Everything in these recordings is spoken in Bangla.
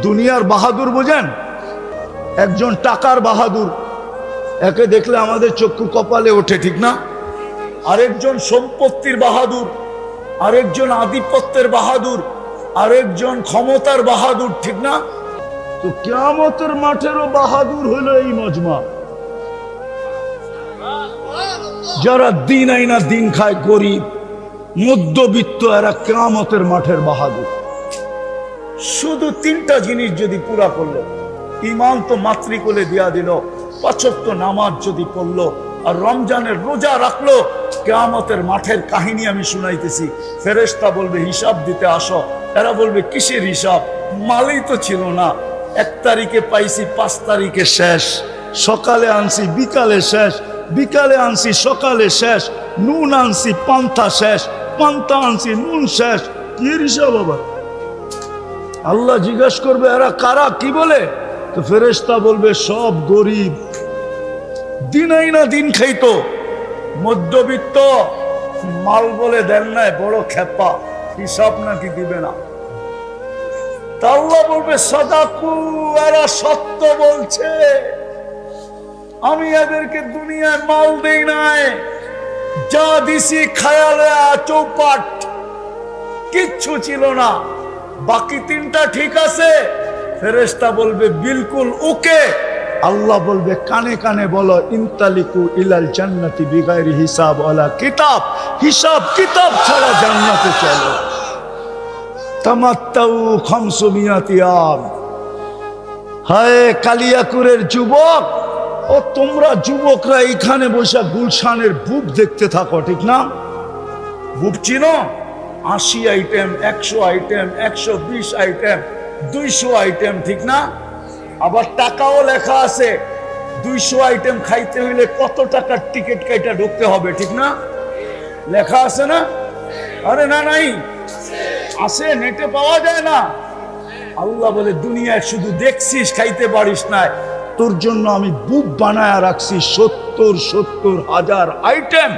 দুনিয়ার বাহাদুর বোঝেন? একজন টাকার বাহাদুর, একে দেখলে আমাদের চক্ষু কপালে ওঠে, ঠিক না? আরেকজন সম্পত্তির বাহাদুর, আরেকজন আধিপত্যের বাহাদুর, আরেকজন ক্ষমতার বাহাদুর, ঠিক না? তো কিয়ামতের মাঠেরও বাহাদুর হলো এই মজমা। যারা দিন আইনা দিন খায়, গরিব মধ্যবিত্ত, এরা কিয়ামতের মাঠের বাহাদুর। শুধু তিনটা জিনিস যদি পুরা করলো, ইমান তো মাতৃকোলে দিয়া দিল, 5 ওয়াক্ত নামাজ যদি পড়লো, আর রমজানের রোজা রাখলো, কিয়ামতের মাঠের কাহিনী আমি শুনাইতেছি। ফেরেশতা বলবে হিসাব দিতে আসো। এরা বলবে কিসের হিসাব? মালই তো ছিল না। 1 তারিখে পাইছি, 5 তারিখে শেষ। সকালে আনছি, বিকালে শেষ। বিকালে আনছি, সকালে শেষ। নুন আনছি, পান্তা শেষ। পান্তা আনছি, নুন শেষ। কি হিসাব আবার? আল্লাহ জিজ্ঞাসা করবে এরা কারা, কি বলে? তো ফেরেশতা বলবে সব গরিব, দিন আইনা দিন খাইতো, মধ্যবিত্ত, মাল বলে দেন নাই, বড় খেপা, হিসাব নাকি দিবে না। তা আল্লাহ বলবে সাদাকু, এরা সত্য বলছে, আমি এদেরকে দুনিয়ায় মাল দেই নাই, যা দিছি খায়ালে চৌপাট, কিচ্ছু ছিল না। বাকি 3টা ঠিক আছে? ফেরেশতা বলবে বিলকুল ওকে। আল্লাহ বলবে কানে কানে বলো ইনতালিকু ইলাল জান্নাতি বিগাইরি হিসাব ওয়ালা কিতাব, হিসাব কিতাব ছাড়া জান্নাতে চলো। তামাত্তাউ 500 আম। হায় কালিয়াকুরের যুবক, ও তোমরা যুবকরা এখানে বসে গুলশানের বুক দেখতে থাকো, ঠিক না? বুক চিনো? 80 আইটেম, 100 আইটেম, 120 আইটেম, 200 আইটেম, ঠিক না? আবার টাকাও লেখা আছে, 200 আইটেম খাইতে হইলে কত টাকার টিকিট কাইটা ঢুকতে হবে, ঠিক না? লেখা আছে না? আরে না, নাই আছে, নেটে পাওয়া যায় না। আল্লাহ বলে দুনিয়ায় শুধু দেখছিস, খাইতে পারিস না, তোর জন্য আমি বুক বানায়া রাখছি 70 হাজার আইটেম।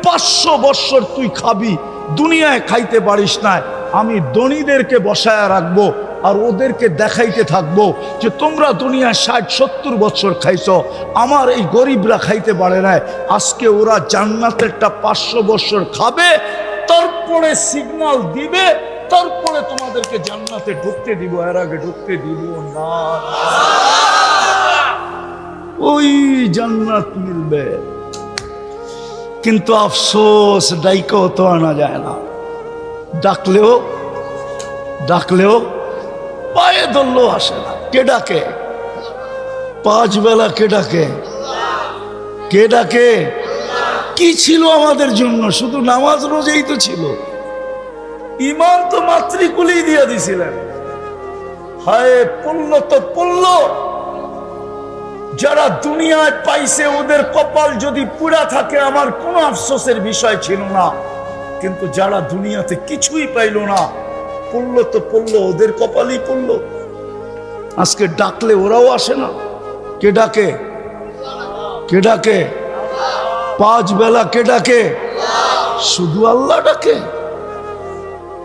500 বছর তুই খাবি, দুনিয়ায় খাইতে পারিস না। আমি ধনীদেরকে বসায়া রাখবো আর ওদেরকে দেখাইতে থাকবো যে তোমরা দুনিয়ায় 60-70 বছর খাইছো, আমার এই গরিবরা খাইতে পারে না। আজকে ওরা জান্নাতেরটা 500 বছর খাবে, তারপরে সিগন্যাল দিবে, তারপরে তোমাদেরকে জান্নাতে ঢুকতে দিব, এর আগে ঢুকতে দিব না। ওই জান্নাত মিলবে, কিন্তু আফসোস ডাইকেও তো আনা যায় না। ডাকলেও পায়ে ধরলেও আসে না। কে ডাকে? 5 বেলা কে ডাকে? কে ডাকে? কি ছিল আমাদের জন্য? শুধু নামাজ রোজাই তো ছিল। ইমান তো মাতৃকুলেই দিয়ে দিছিলেন। হায় পড়ল তো পড়ল, যারা দুনিয়ায় পাইছে ওদের কপাল যদি পুরা থাকে আমার কোনো আফসোসের বিষয় ছিল না। কিন্তু যারা দুনিয়াতে কিছুই পাইল না, পড়লো তো পড়লো, ওদের কপালই পড়লো। আজকে ডাকলে ওরাও আসে না। কে ডাকে? কে ডাকে? 5 বেলা কে ডাকে? শুধু আল্লাহ ডাকে।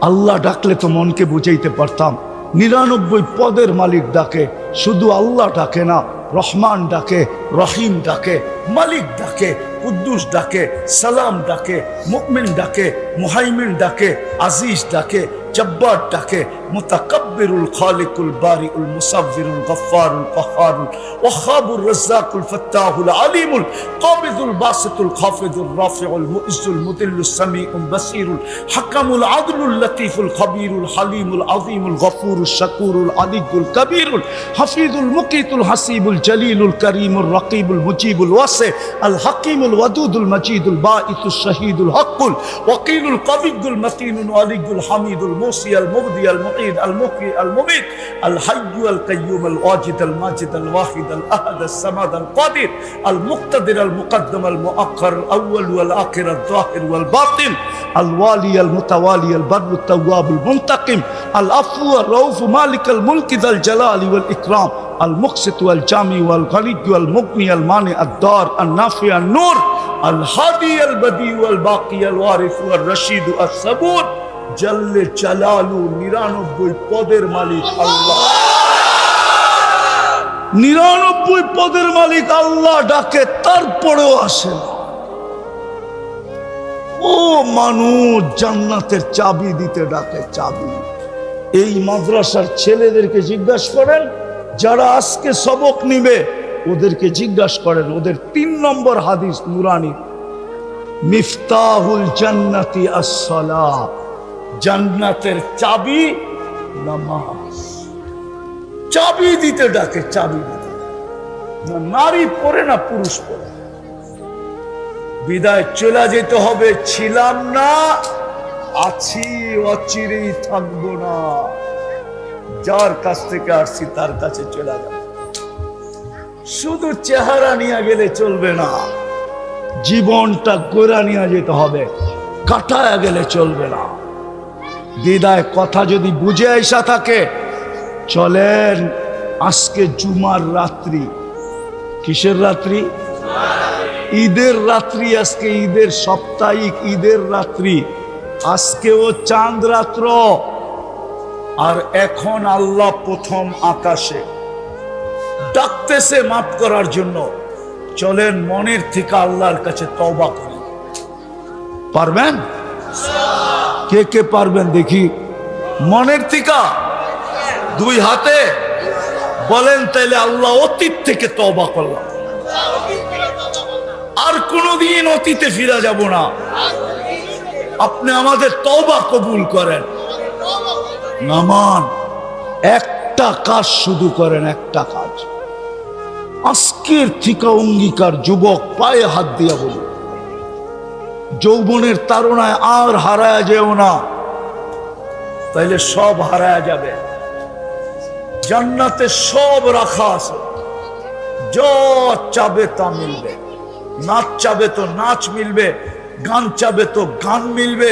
আল্লাহ ডাকলে তো মনকে বুঝাইতে পারতাম। 99 পদের মালিক ডাকে, শুধু আল্লাহ ডাকে না। রহমান ডাকে, রহিম ডাকে, মালিক ডাকে, কুদ্দুস ডাকে, সালাম ডাকে, মুমিন ডাকে, মুহাইমিন ডাকে, আজিজ ডাকে, জব্বার ডাকে, মুতাকাব্বিরুল খালিকুল বারিউল মুসাব্বিরুল গফফারুল কহ্হারুল ওয়াহাবুর রাজ্জাকুল ফাত্তাহুল আলিমুল কাবিদুল বাসিতুল খাফিদুল রাফিউল মুইজ্জুল মুদিল্লুস সামিউল বাসিরুল হাকামুল আদলুল লতীফুল খবীরুল হালিমুল আযীমুল গফুরুশ শাকুরুল আলিয়ুল কবীরুল হাফিজুল মুকিতুল হাসিবুল জলিলুল করিমুর রকিবুল মুজিবুল ওয়াসি আল হাকিমুল ওয়াদুদুল মজিদুল বাঈতুশ শহীদুল হকুল ওয়াকিলুল কবিয়ুল মতিনুল আলিয়ুল হামিদুল মুসি আল মুবদি আল মুঈদ আল মুকি আল মুমিত আল হাইয়্যু আল কাইয়্যুম আল ওয়াজিদ আল মাজিদ আল ওয়াহিদ আল আহাদ আস সামাদ আল কাদির আল মুক্তাদির আল মুকদ্দম আল মুআক্খার আল আউয়াল ওয়াল আখির আল যাহির ওয়াল বাতিন আল ওয়ালি আল মুতাওয়ালি আল বাররু আত তাওয়াব আল মুনতাকিম আল আফু আর রাউফ মালিক আল মুলক যাল জালালি ওয়াল ইকরাম আল মুকসিত ওয়াল জামি ওয়াল গনিয় ওয়াল মুগনি আল মানি আদ দার আল নাফি আল নূর আল হাদি আল বদি ওয়াল বাকি আল ওয়ারিস ওয়াল রশিদ আস সাবুর জাল্লে জালালু 99 পদের মালিক আল্লাহ। 99 পদের মালিক আল্লাহ ডাকে, তারপরেও আসে না। ও মানুষ জান্নাতের চাবি দিতে ডাকে, চাবি। এই মাদ্রাসার ছেলেদেরকে জিজ্ঞাসা করেন, যারা আজকে সবক নিবে ওদেরকে জিজ্ঞাসা করেন, ওদের 3 নম্বর হাদিস নুরানি, মিফতাহুল জান্নাতি আস-সালাহ, জান্নাতের চাবি নামাজ। চাবি দিতে ডাকে, চাবি দিতে। না নারী পড়ে না পুরুষ পড়ে। বিদায় চলে যেতে হবে, ছিলাম না, আছি, অচিরেই থাকবো না। যার কাছ থেকে আসছি তার কাছে চলে যাব। শুধু চেহারা নিয়ে গেলে চলবে না, জীবনটা গোড়া নিয়ে যেতে হবে, কাটায় গেলে চলবে না। বিদায় কথা যদি বুঝে আইসা থাকে, চলেন আজকে জুমার রাত্রি। কিসের রাত্রি? ঈদের রাত্রি। আজকে ঈদের সাপ্তাহিক ঈদের রাত্রি, আজকেও চাঁদ রাত্র। আর এখন আল্লাহ প্রথম আকাশে ডাকতেছে মাফ করার জন্য। চলেন মনের থেকে আল্লাহর কাছে তওবা করি। পারবেন? কে কে পারবেন দেখি? মনের থেকে 2 হাতে বলেন, তাইলে আল্লাহ অতীত থেকে তওবা করলাম, আর কোনদিন অতীতে ফিরে যাব না। আপনি আমাদের তওবা কবুল করেন। নামান একটা কাজ শুধু করেন, একটা কাজ। আজকের থেকে অঙ্গীকার, যুবক পায়ে হাত দিয়া বলি, যৌবনের তাড়নায় আর হারায়া যেও না, তাইলে সব হারায়া যাবে। জান্নাতে সব রাখা আছে, যা চাবে তা মিলবে। নাচ চাবে তো নাচ মিলবে, গান চাবে তো গান মিলবে,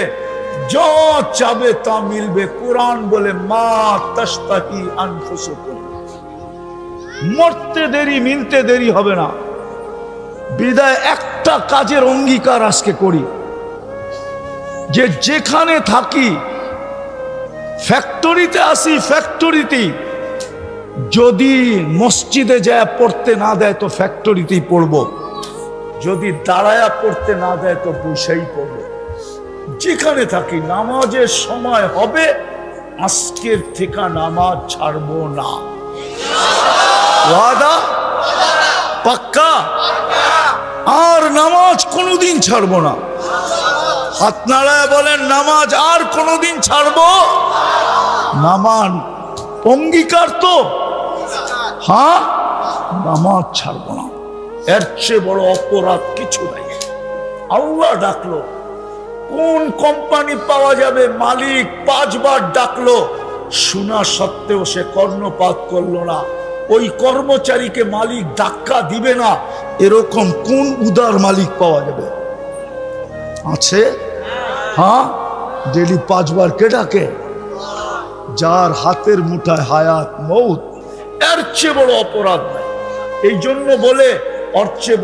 যা চাবে তা মিলবে। কোরআন বলে, মা তাশতাহি আনফুসুকুম, মরতে দেরি, মিলতে দেরি হবে না। বিদায় একটা কাজের অঙ্গীকার আজকে করি, যে যেখানে থাকি, ফ্যাক্টরিতে আসি, ফ্যাক্টরিতেই যদি মসজিদে যায় পড়তে না দেয় তো ফ্যাক্টরিতেই পড়বো, যদি দাঁড়ায়া পড়তে না দেয় তো বসেই পড়বো। যেখানে থাকি নামাজের সময় হবে, আজকের থেকে নামাজ ছাড়বো না। ওয়াদা? পাক্কা? আর নামাজ কোনোদিন ছাড়বো না। হাত নাড়ায় বলেন, নামাজ আর কোনোদিন ছাড়বো নামান। অঙ্গীকার তো? হ্যাঁ, নামাজ ছাড়বো না। এর চেয়ে বড় অপরাধ কিছু নাই। আল্লাহ ডাকলো, কোন কোম্পানি পাওয়া যাবে? মালিক 5 বার ডাকলো, শোনা সত্ত্বেও সে কর্ণপাত করলো না। ওই কর্মচারীকে মালিক ধাক্কা দিবে না, এরকম কোন উদার মালিক পাওয়া যাবে? আছে? হ্যাঁ, ডেলি 5 বার কে ডাকে? যার হাতের মুঠায় হায়াত মৌত। এর চেয়ে বড় অপরাধ নাই। এই জন্য বলে, ওর চেয়ে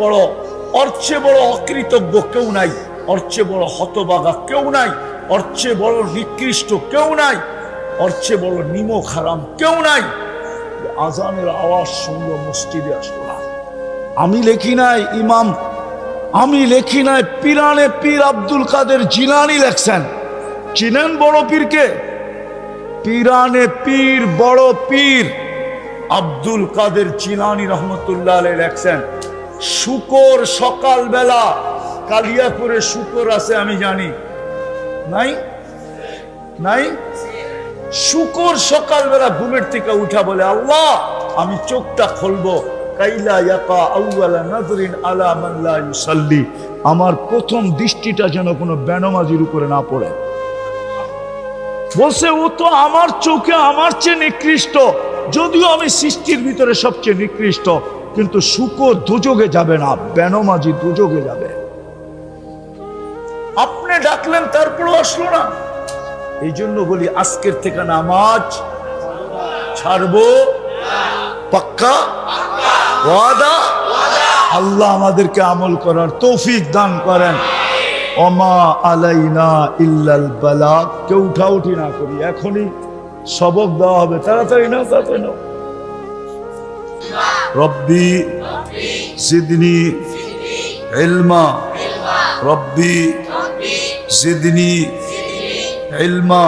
বড় অকৃতজ্ঞ কেউ নাই, ওর চেয়ে বড় হতভাগা কেউ নাই, ওর চেয়ে বড় নিকৃষ্ট কেউ নাই, ওর চেয়ে বড় নিমক হারাম কেউ নাই। আজানের আওয়াজ শুনলো, মসজিদে আসলো না। আমি লেখি নাই ইমাম, আমি লেখি নাই, পীরানে পীর আব্দুল কাদের জিলানী লেখছেন। চিনেন বড় পীরকে? পীরানে পীর, বড় পীর আব্দুল কাদের জিলানী রহমতুল্লাহ আলাইহি লেখছেন, শুকর সকালবেলা, কালিয়াপুরে শুকর আছে আমি জানি, নাই? নাই? শুকর সকালবেলা ঘুমের থেকে উঠা বলে, আল্লাহ আমি চোখটা খুলবো, কাইলা ইয়াকা আউয়ালা নাযরিন আলা মান লা ইউসাল্লি, আমার প্রথম দৃষ্টিটা যেন কোনো বেনামাজির উপরে না পড়ে। বলছে, ও তো আমার চোখে আমার চেয়ে নিকৃষ্ট, যদিও আমি সৃষ্টির ভিতরে সবচেয়ে নিকৃষ্ট, কিন্তু শুকর দুযোগে যাবে না, বেনামাজি দুযোগে যাবে। আপনি ডাকলেন তারপরও আসলো না। এই জন্য বলি, আজকের থেকে নামাজ ছাড়বো। পাক্কা? ওয়াদা? আল্লাহ আমাদেরকে আমল করার তৌফিক দান করেন। ওমা আলাইনা ইল্লাল বালাগ। কেউ উঠাউঠি না করি, এখনই সবক দেওয়া হবে। তাড়াতাড়ি না, তাড়াতাড়ি না। ربي زدني علما ربي زدني علما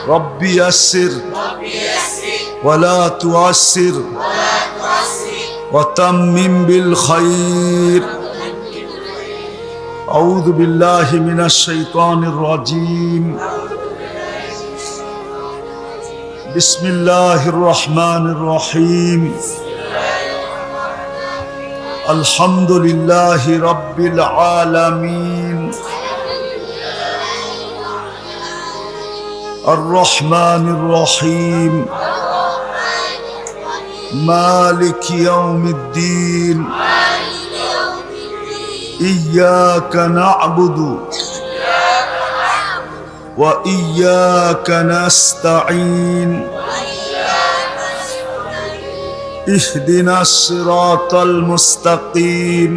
ربي يسر ولا تعسر وتمم بالخير أعوذ بالله من الشيطان الرجيم بسم الله الرحمن الرحيم الحمد لله رب العالمين الرحمن الرحيم مالك يوم الدين إياك نعبد وإياك نستعين اهدنا الصراط المستقيم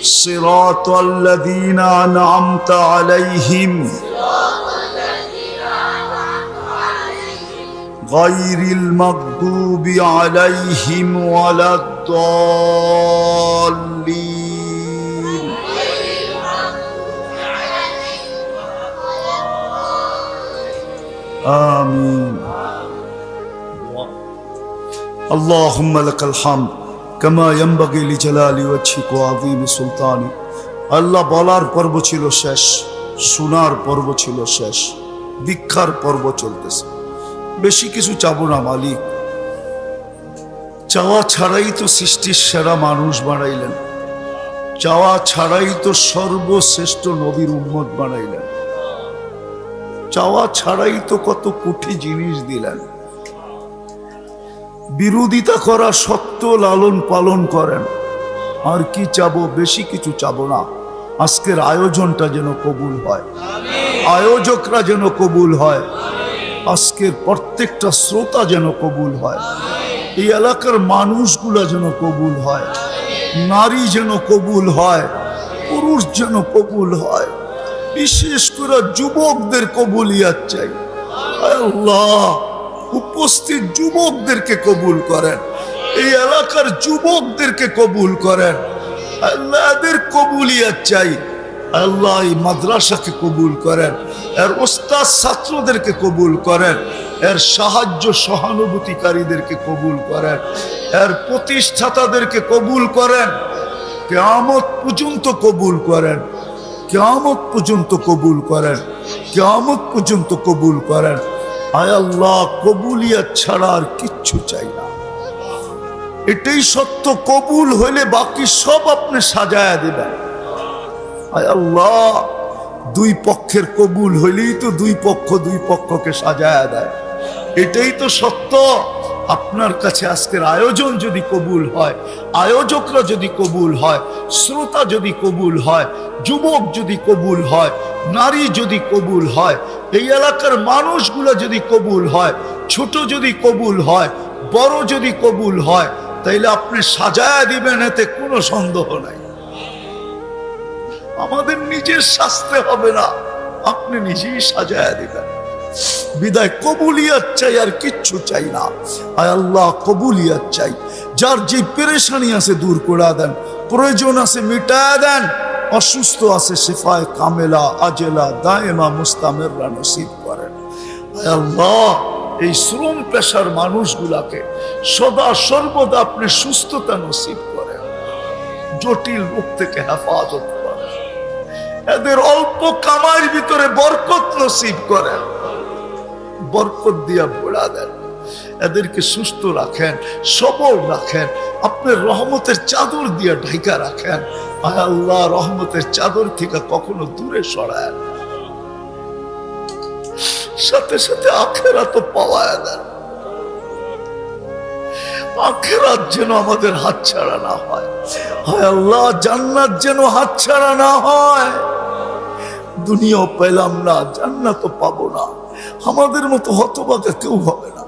صراط الذين أنعمت عليهم غير المغضوب عليهم ولا الضالين آمين اللهم لك الحمد كما ينبغي لجلال وجهك وعظيم سلطانك আল্লাহ বলার পর্ব ছিল শেষ, শোনার পর্ব ছিল শেষ, দীক্ষার পর্ব চলতেছে। বেশি কিছু চাবো না মালিক, চাওয়া ছাড়াই তো সৃষ্টির সেরা মানুষ বানাইলেন, চাওয়া ছাড়াই তো সর্বশ্রেষ্ঠ নবীর উম্মত বানাইলেন, চাওয়া ছাড়াই তো কত কোটি জিনিস দিলেন, বিরোধিতা করা সত্ত্বেও লালন পালন করেন। আর কি চাবো, বেশি কিছু চাবো না। আজকের আয়োজনটা যেন কবুল হয়, আয়োজকরা যেন কবুল হয়, আজকের প্রত্যেকটা শ্রোতা যেন কবুল হয়, এই এলাকার মানুষগুলা যেন কবুল হয়, নারী যেন কবুল হয়, পুরুষ যেন কবুল হয়, বিশেষ করে যুবকদের কবুলিয়াত চাই। আল্লাহ উপস্থিত যুবকদেরকে কবুল করেন, এই এলাকার যুবকদেরকে কবুল করেন, আল্লাহ এদের কবুলিয়াত চাই। আল্লাহ এই মাদ্রাসাকে কবুল করেন, এর ওস্তাদ ছাত্রদেরকে কবুল করেন, এর সাহায্য সহানুভূতিকারীদেরকে কবুল করেন, এর প্রতিষ্ঠাতাদেরকে কবুল করেন, কিয়ামত পর্যন্ত কবুল করেন, কিয়ামত পর্যন্ত কবুল করেন, কিয়ামত পর্যন্ত কবুল করেন। আয় আল্লাহ কবুলিয়াত ছাড়া আর কিচ্ছু চাই না, এটাই সত্য। কবুল হইলে বাকি সব আপনি সাজায়া দিবেন। আয় আল্লাহ দুই পক্ষের কবুল হইলেই তো দুই পক্ষকে সাজায়া দেয়, এটাই তো সত্য। আপনার কাছে আজকের আয়োজন যদি কবুল হয়, আয়োজকরা যদি কবুল হয়, শ্রোতা যদি কবুল হয়, যুবক যদি কবুল হয়, নারী যদি কবুল হয়, এই এলাকার মানুষগুলো যদি কবুল হয়, ছোট যদি কবুল হয়, বড় যদি কবুল হয়, তাইলে আপনি সাজায়া দিবেন, এতে কোনো সন্দেহ নাই। আমাদের নিজের শাস্তে হবে না, আপনি নিজেই সাজায়া দিবেন। বিদায় কবুলিয়াত চাই, আর কিচ্ছু চাই না। আয় আল্লাহ কবুলিয়াত চাই, যার যে পেরেশানি আছে দূর করে দেন, প্রয়োজন আছে মিটায়া দেন, অসুস্থ আছে শিফায়ে কামেলা আজেলা দায়েমা মুস্তামেররা নসিব করেন। আয় আল্লাহ এই শ্রম পেশার মানুষগুলাকে সদা সর্বদা আপনি সুস্থতা নসিব করেন, জটিল রোগ থেকে হেফাজত করেন, এদের অল্প কামাইয়ের ভিতরে বরকত নসিব করেন, বরকত দিয়া ভরা দেন, এদেরকে সুস্থ রাখেন, সবল রাখেন, আপনার রহমতের চাদর দিয়া ঢাকা রাখেন। আয় আল্লাহ রহমতের চাদর থেকে কখনো দূরে সরায় না, সাথে সাথে আখেরাত পাওয়া দেন। আখেরাত যেন আমাদের হাতছাড়া না হয়। হায় আল্লাহ জান্নাত যেন হাতছাড়া না হয়। দুনিয়াও পেলাম না, জান্নাতও পাবো না, আমাদের মতো হতভাগা কেউ হবে না।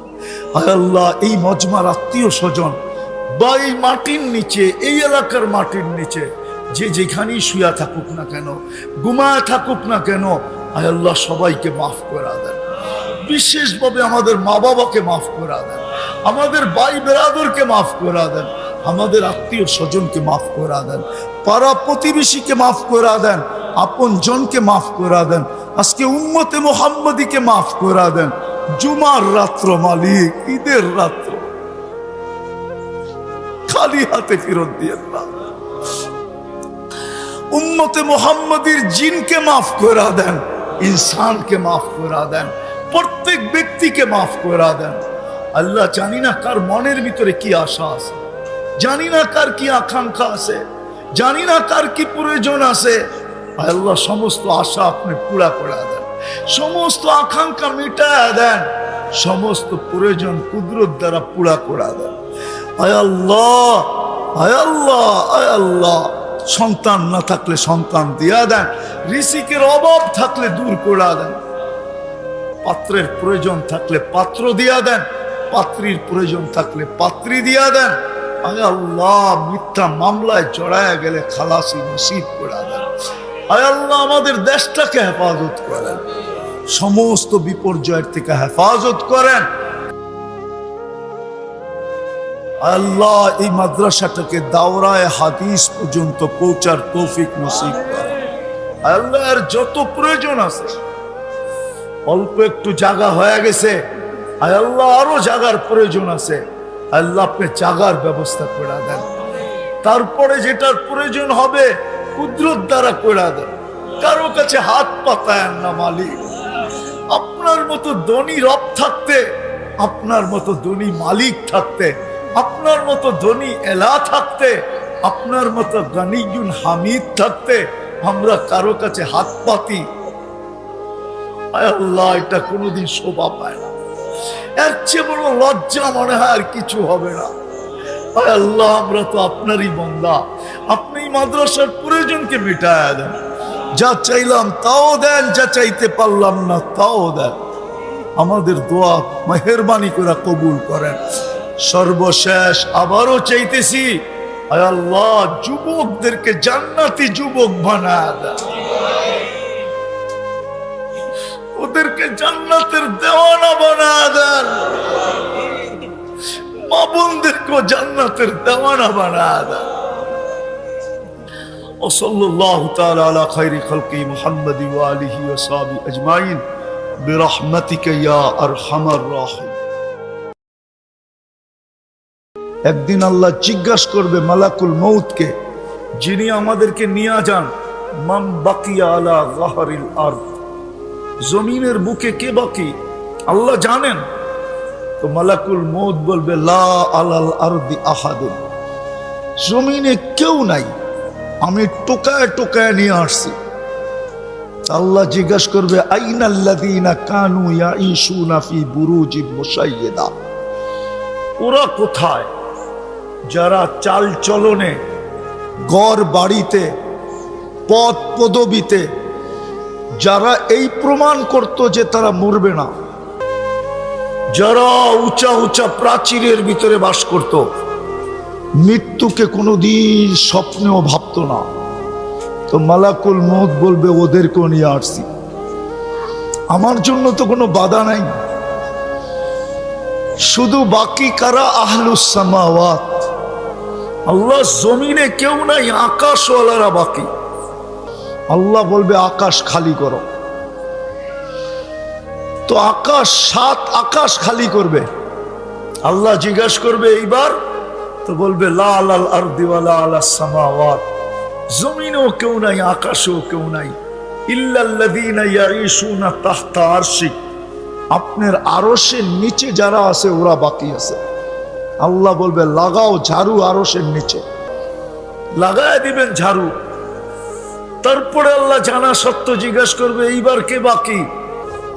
হায় আল্লাহ এই মজমার আত্মীয় স্বজন বা এই মাটির নিচে, এই এলাকার মাটির নিচে যে যেখানেই শুয়া থাকুক না কেন, ঘুমায় থাকুক না কেন, আয় আল্লাহ সবাইকে মাফ করে দেন, বিশেষভাবে আমাদের মা বাবাকে মাফ করে দেন। আমাদের ভাই বেরাদরকে মাফ করে দেন, আমাদের আত্মীয় স্বজনকে মাফ করে দেন, পাড়া প্রতিবেশীকে মাফ করে দেন, আপন জনকে মাফ করে দেন। আজকে উম্মতে মুহাম্মদীকে মাফ করে দেন। জুমার রাত্র মালিক, ঈদের রাত্র, খালি হাতে ফেরত দিয়ে না। উম্মতে মুহাম্মদীর জিনকে মাফ করে দেন, ইনসানকে মাফ করে দেন, প্রত্যেক ব্যক্তিকে মাফ করে দেন। আল্লাহ, জানি না কার মনের ভিতরে কি আশা আছে, জানি না কার কি আকাঙ্ক্ষা আছে, জানি না কার কি প্রয়োজন আছে। আল্লাহ, সমস্ত আশা আপনি পুরা করে দেন, সমস্ত আকাঙ্ক্ষা মিটায় দেন, সমস্ত প্রয়োজন কুদরত দ্বারা পুরা করে দেন। আয় আল্লাহ, আয় আল্লাহ, আয় আল্লাহ, সন্তান না থাকলে সন্তান দিয়া দেন, রিজিকের অভাব থাকলে দূর করে দেন, পাত্রের প্রয়োজন থাকলে পাত্র দিয়া দেন, পাত্রীর প্রয়োজন থাকলে পাত্রী দিয়া দেন। আয় আল্লাহ, মিথ্যা মামলায় জড়ায় গেলে খালাসি নসিব করে দেন। আয় আল্লাহ, আমাদের দেশটাকে হেফাজত করেন, সমস্ত বিপর্যয়ের থেকে হেফাজত করেন। আল্লাহ, এই মাদ্রাসাটাকে দাওরায়ে হাদিস পর্যন্ত পৌঁছার তৌফিক নসিব করেন। আল্লাহ, এর যত প্রয়োজন আছে, অল্প একটু জায়গা হয়ে গেছে, আয় আল্লাহ আরো জায়গার প্রয়োজন আছে, আল্লাহ আপনি জায়গার ব্যবস্থা করে দেন। তারপরে যেটার প্রয়োজন হবে কুদরত দ্বারা করে দেন, কারো কাছে হাত পাতায়েন না মালিক। আপনার মতো ধনী রব থাকতে, আপনার মতো ধনী মালিক থাকতে, আপনার মতো ধনী এলা থাকতে, আপনার মতো গনিয়ুন হামিদ থাকতে আমরা কারো কাছে হাত পাতি, আয় আল্লাহ এটা কোনোদিন শোভা পায় না। এর চেয়ে বড় লজ্জা মনে হয় আর কিছু হবে না। আয় আল্লাহ, আমরা তো আপনারই বান্দা, আপনি মাদ্রাসার প্রয়োজনকে মিটায় দেন। যা চাইলাম তাও দেন, যা চাইতে পারলাম না তাও দেন। আমাদের দোয়া মেহেরবানি করে কবুল করেন। সর্বশেষ আবারও চাইতেছি, আয় আল্লাহ যুবকদেরকে জান্নাতি যুবক বানায় দেন, ওদেরকে জান্নাতের দেওয়ানা বানায় দেন, মা বোনদেরকে জান্নাতের দেওয়ানা বানায় দেন। ওয়াসাল্লাল্লাহু তাআলা আলা খায়রি খালকি মুহাম্মাদি ওয়া আলিহি ওয়া সাহবিহি আজমাইন বিরহমাতিকা ইয়া আরহামার রাহিম। একদিন আল্লাহ জিজ্ঞাসা করবে মালাকুল মউতকে, যিনি আমাদেরকে নিয়ে যান, মান বাকিয়া আলা যাহরিল আরদ, জমিনের বুকে কে বাকি আল্লাহ জানেন। তো মালাকুল মউত বলবে লা আলাল আরদি আহাদুন, জমিনে কেউ নাই, আমি টোকায় টোকায় নিয়ে আসছি। আল্লাহ জিজ্ঞাসা করবে আইনাল্লাযীনা কানু ইয়াঈশুনা ফি বুরুজিন মুশাইয়্যিদা, ওরা কোথায় যারা চাল চলনে, গড় বাড়িতে, পদ পদবিতে যারা এই প্রমাণ করত যে তারা মরবে না, যারা উঁচা উঁচা প্রাচীরের ভিতরে বাস করত, মৃত্যুকে কোনোদিন স্বপ্নেও ভাবত না। তো মালাকুল মউত বলবে ওদেরকেও নিয়ে আসছি, আমার জন্য তো কোনো বাধা নাই। শুধু বাকি কারা আহলুস সামাওয়াত, আল্লাহ জমিনে কেউ নাই, আকাশওয়ালারা বাকি। আল্লাহ বলবে আকাশ খালি করো। তো আকাশ, 7 আকাশ খালি করবে। আল্লাহ জিজ্ঞাসা করবে এইবার, তো বলবে লা আলাল আরদি ওয়া লা আলাস সামাওয়াত, জমিনেও কেউ নাই, আকাশেও কেউ নাই, ইল্লাল্লাযীনা ইয়াঈশুনা তাহতা আরশিক, আপনার আরশের নিচে যারা আছে ওরা বাকি আছে। আল্লাহ বলবে লাগাও ঝাড়ু আরশের নিচে, লাগায় দিবেন ঝাড়ু। তারপরে আল্লাহ জানা সত্য জিজ্ঞাসা করবে এইবার কে বাকি?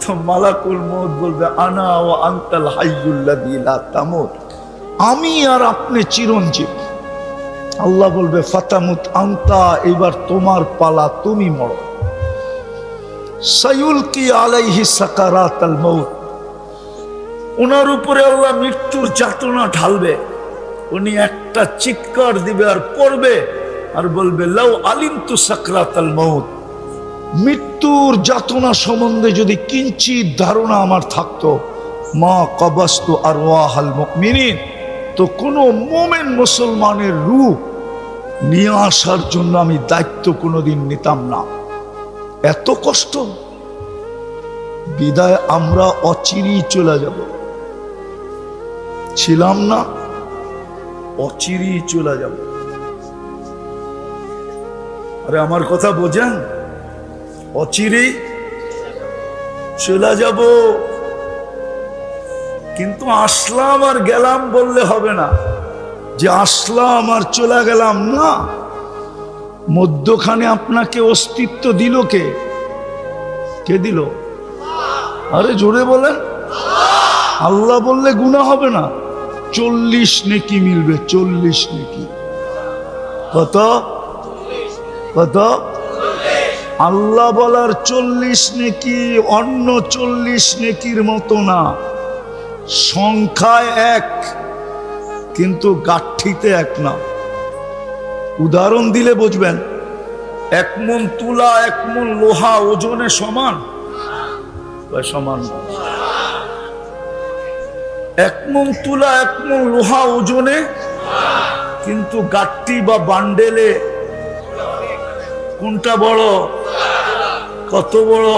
তো মালাকুল মউত বলবে আনা ওয়া আনতাল হাইয়ুল্লাযী লা তামুত, আমি আর আপনি চিরঞ্জীব। আল্লাহ বলবে ফাতামুত আনতা, এবার তোমার পালা, তুমি মরো। সায়ুলকি আলাইহি সাকারাতাল মউত, ওনার উপরে আল্লাহ মৃত্যুর যাতনা ঢালবে। উনি একটা চিৎকার দিবে আর পড়বে আর বলবে লাউ আলিমতু সাকরাতাল মউত, মৃত্যুর যাতনা সম্বন্ধে যদি কিঞ্চিত ধারণা আমার থাকতো, মা কবাস্তু আরওয়াহাল মুমিনিন, তো কোনো মোমেন মুসলমানের রূহ নিয়ে আসার জন্য আমি দায়িত্ব কোনোদিন নিতাম না। এত কষ্ট, বিদায় আমরা অচিরেই চলে যাব। ছিলাম না, অচিরেই চলে যাব। আরে আমার কথা বোঝেন, অচিরেই চলে যাব। কিন্তু আসলাম আর গেলাম বললে হবে না, যে আসলাম আর চলে গেলাম না। মধ্যখানে আপনাকে অস্তিত্ব দিল কে? কে দিল? আরে জোরে বলেন। আল্লাহ বললে গুনাহ হবে না, 40 নেকি মিলবে। 40 নেকি। কত? কত? আল্লাহ বলার 40 নেকি অন্য 40 নেকির মতো না। সংখ্যায় এক, কিন্তু গাঠিতে এক না। উদাহরণ দিলে বুঝবেন। 1 মণ তুলা 1 মণ লোহা ওজনে সমান? সমান না। 1 মণ তুলা 1 মণ লোহা ওজনে, কিন্তু গাঠি বা বান্ডেলে কোনটা বড়? কত বড়?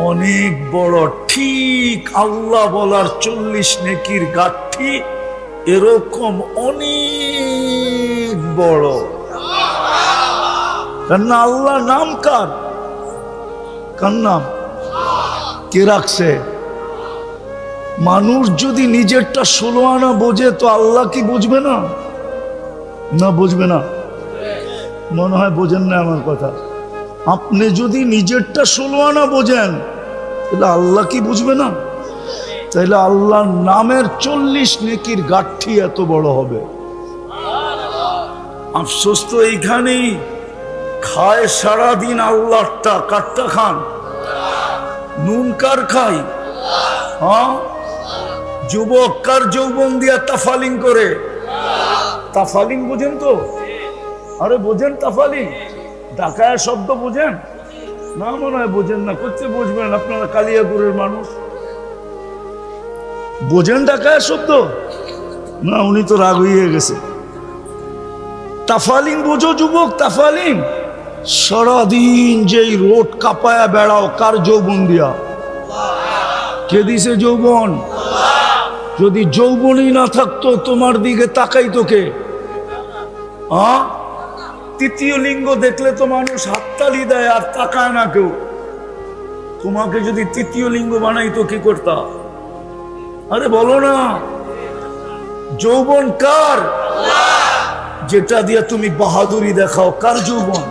অনেক বড়। ঠিক আল্লাহ বলার 40 নেকির গাঠি এরকম অনেক বড়। কেন? আল্লাহ নাম কার? কার নাম? কে রাখছে? মানুষ যদি নিজেরটা 16 আনা বোঝে, তো আল্লাহ কি বুঝবে না? না, বুঝবে না। মনে হয় বোঝেন না আমার কথা। আপনি যদি নিজেরটা 16 আনা বোঝেন, তাহলে আল্লাহ কি বুঝবে না? তাহলে আল্লাহর নামের 40 নেকির গাঠি এত বড় হবে। আফসোস তো এইখানেই, খায় সারাদিন আল্লাহটা, কাটটা খান? নুন কার খাই? হ্যাঁ, যুবক কার যৌবন দিয়া তাফালিং করে? তাফালিং বুঝেন তো? আরে বোঝেন তাফালিং? ঢাকায় শব্দ বুঝেন না? মনে হয় বোঝেন না। করতে বুঝবেন, আপনারা কালিয়াপুরের মানুষ। বোঝেন ঢাকায় শব্দ না? উনি তো রাগ হয়ে গেছে। তাফালিং বোঝো যুবক? তাফালিং সারাদিন যেই রোড কাঁপায়া বেড়াও, কার যৌবন দিয়া? কে দিছে যৌবন? যদি যৌবনই না থাকতো, তোমার দিকে তাকাইতো কে? তৃতীয় লিঙ্গ দেখলে তো মানুষ হাততালি দেয় আর তাকায় না কেউ। তোমাকে যদি তৃতীয় লিঙ্গ বানাইতো, কি করতা? আরে বলো না। যৌবন কার? যেটা দিয়ে তুমি বাহাদুরি দেখাও, কার যৌবন?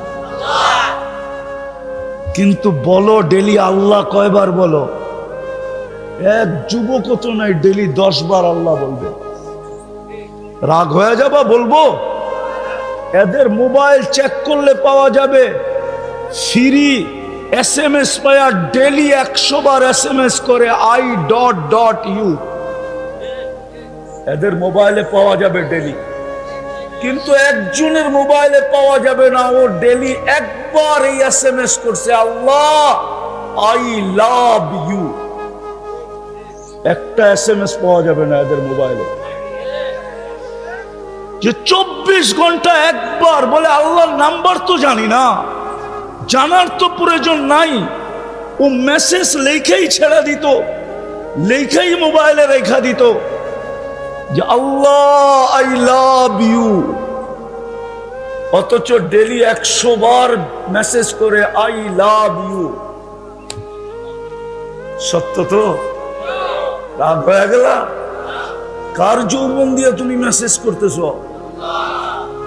কিন্তু বলো ডেলি আল্লাহ কয়বার বলো? এক যুবক তো নাই ডেলি 10 বার আল্লাহ বলবে। রাগ হয়ে যাবা? বলবো। এদের মোবাইল চেক করলে পাওয়া যাবে ফ্রি SMS পায়া ডেলি 100 বার SMS করে I.U। এদের মোবাইলে পাওয়া যাবে ডেলি। কিন্তু একজনের মোবাইলে পাওয়া যাবে না, ও ডেলি একবার এই SMS করছে, আল্লাহ I love you। একটা SMS পাওয়া যাবে না এদের মোবাইলে। যে 24 ঘন্টা একবার বলে আল্লাহর নাম্বার তো জানি না, জানার তো প্রয়োজন নাই। ও মেসেজ লেখেই ছেড়ে দিত, লেখেই মোবাইলে রেখা দিত যে আল্লাহ আই লাভ ইউ। অথচ ডেলি 100 বার মেসেজ করে আই লাভ ইউ। সত্য তো? রাগ হয়ে গেল? কার যৌবন দিয়ে তুমি মেসেজ করতেছ?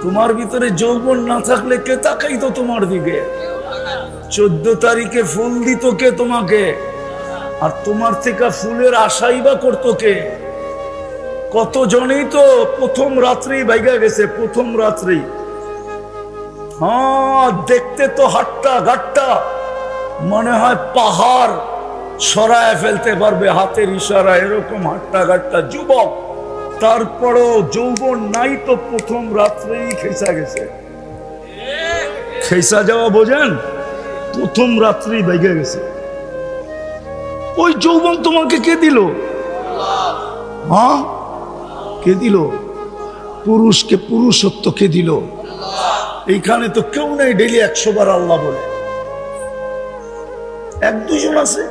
তোমার ভিতরে যৌবন না থাকলে কে তাকাইতো তোমার দিকে? 14 তারিখে ফুল দিত কে তোমাকে? আর তোমার থেকে ফুলের আশাই বা করতো কে? কতজনেই তো প্রথম রাত্রি বাইগা গেছে। প্রথম রাত্রি, হ্যাঁ, দেখতে তো হাট্টা ঘাটটা মনে হয় পাহাড় সরায় ফেলতে পারবে হাতের ইশারা, এরকম হাট্টা ঘাটটা যুবক। তারপরও যৌবন নাই তো প্রথম রাত্রেই খেসা গেছে। খেসা যাওয়া বোঝেন? প্রথম রাত্রেই বেগে গেছে। ওই যৌবন তোমাকে কে দিল? হ্যাঁ, কে দিল? পুরুষকে পুরুষত্ব কে দিল? এইখানে তো কেউ নেই ডেইলি 100 বার আল্লাহ বলে। এক দুজন আছে,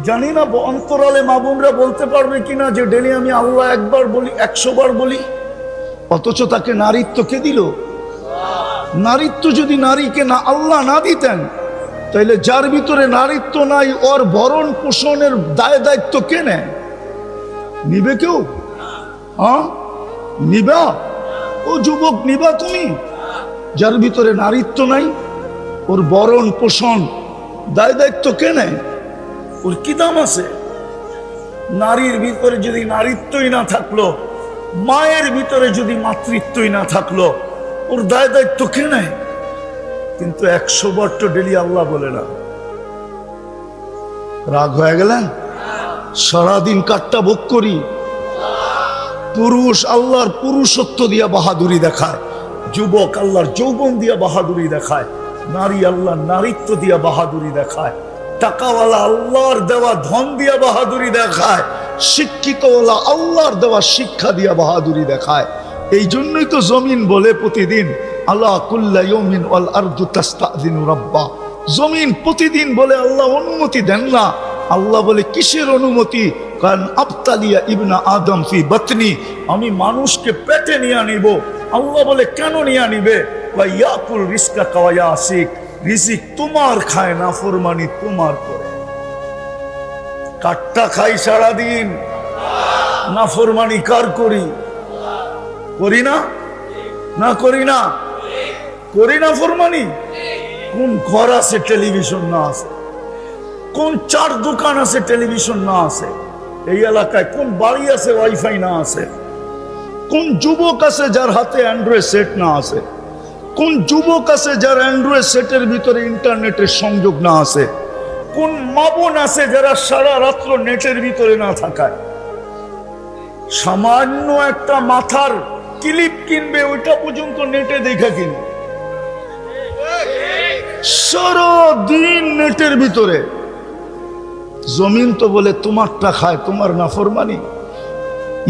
জানি না অন্তরালে মা বোনরা বলতে পারবে কিনা যে ডেইলি আমি আল্লাহ একবার বলি, 100 বার বলি, অথচ তাকে নারীত্ব কে দিল? নারীত্ব যদি নারীকে না আল্লাহ না দিতেন, তাইলে যার ভিতরে নারীত্ব নাই ওর ভরণ পোষণের দায়িত্ব কে নেয়? নিবে কেউ? হ্যাঁ, নিবা? ও যুবক, নিবা তুমি? যার ভিতরে নারীত্ব নাই, ওর ভরণ পোষণ দায়িত্ব কে নেয়? ওর কি দাম আছে? নারীর ভিতরে যদি নারীত্বই না থাকলো, মায়ের ভিতরে যদি মাতৃত্বই না থাকলো, ওর দায়িত্ব কে নেয়? কিন্তু 100 বার তো ডেলি আল্লাহ বলে না। রাগ হয়ে গেলেন? সারাদিন কাটটা ভোগ করি। পুরুষ আল্লাহর পুরুষত্ব দিয়া বাহাদুরি দেখায়, যুবক আল্লাহর যৌবন দিয়া বাহাদুরি দেখায়, নারী আল্লাহর নারীত্ব দিয়া বাহাদুরি দেখায়, টাকাওয়ালা আল্লাহর দেওয়া ধন দিয়া বাহাদুরি দেখায়, শিক্ষিতওয়ালা আল্লাহর দেওয়া শিক্ষা দিয়া বাহাদুরি দেখায়। এই জন্যই তো জমিন বলে প্রতিদিন আল্লাহ কুল্লা ইয়াউমিন ওয়াল আরদু তাস্তাযিনু রাব্বা। জমিন প্রতিদিন বলে আল্লাহ অনুমতি দেন না। আল্লাহ বলে কিসের অনুমতি? কারণ আবতালিয়া ইবনা আদম ফি বাতনি, আমি মানুষকে পেটে নিয়ে নিব। আল্লাহ বলে কেন নিয়ে নিবে? ওয়া ইয়াকুল রিজকাকা ওয়া ইয়াসিক, রিজিক তোমার খায়, না ফরমানি তোমার করে। কাট্টা খাই সারাদিন, না ফরমানি কার করি? করি না? না করি না? করি না ফরমানি? কোন ঘর আছে টেলিভিশন না আছে? কোন 4 দোকান আছে টেলিভিশন না আছে? এই এলাকায় কোন বাড়ি আছে ওয়াইফাই না আছে? কোন যুবক আছে যার হাতে অ্যান্ড্রয়েড সেট না আছে? কোন যুবক আছে যার অ্যান্ড্রয়েড সেটের ভিতরে ইন্টারনেটের সংযোগ না আছে? কোন মা বোন আছে যারা সারা রাত্র নেটের ভিতরে না থাকায়? সামান্য একটা মাথার ক্লিপ কিনবে, ওইটা পর্যন্ত নেটে দেখা কিনবে। সারাদিন নেটের ভিতরে। জমিন তো বলে তোমারটা খায়, তোমার নাফরমানি।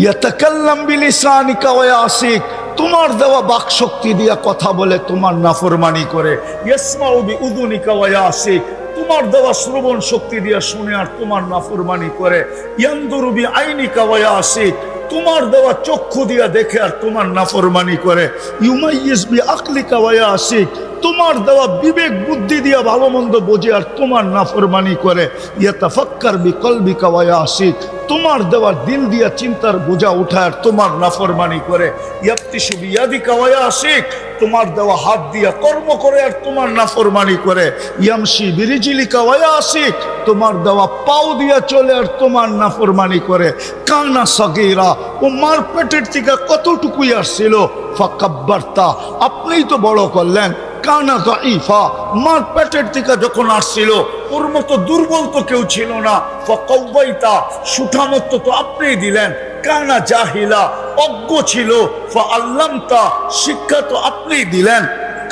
ইয়াতাকাল্লাম বিলিসানিকা ওয়া ইয়াসিক, তোমার দেওয়া বাক শক্তি দিয়া কথা বলে, তোমার নাফরমানি করে। ইয়াসমাউ বিউযুনিকা ওয়া ইয়াসিক, তোমার দেওয়া শ্রবণ শক্তি দিয়া শুনে আর তোমার নাফরমানি করে। ইয়ানদুরু বিআইনিকা ওয়া ইয়াসিক, তোমার দেওয়া চক্ষু দিয়া দেখে আর তোমার নাফরমানি করে। ইউমাইয়িজ বিআকলিকা ওয়া ইয়াসিক, তোমার দেওয়া বিবেক বুদ্ধি দিয়া ভালো মন্দ বোঝে আর তোমার নাফরমানি করে। ইয়াতাফাক্কার বিকলবিকা ওয়া ইয়াসিক, তোমার দেওয়া দিল দিয়া চিন্তার বোঝা উঠায় আর তোমার নাফরমানি করে। ইয়াবতিশু বিয়াদিকা ওয়া ইয়াসিক, তোমার দেওয়া হাত দিয়া কর্ম করে আর তোমার নাফরমানি করে। ইয়ামশি বিরিজিলিকা ওয়া ইয়াসিক, তোমার দেওয়া পাও দিয়া চলে আর তোমার নাফরমানি করে। কানা সগীরা, ও মার পেটের থেকে কতটুকুই আসছিল, ফাকাব্বারতা, আপনিই তো বড় করলেন। কানা দাঈফা, মার পেটের থেকে যখন আসছিল ওর মতো দুর্বল তো কেউ ছিল না। ফাকাওয়াইতা, সুঠামত্ব তো আপনিই দিলেন। কানা জাহিলা, অজ্ঞ ছিল। ফাআল্লামতা, শিক্ষা তো আপনিই দিলেন।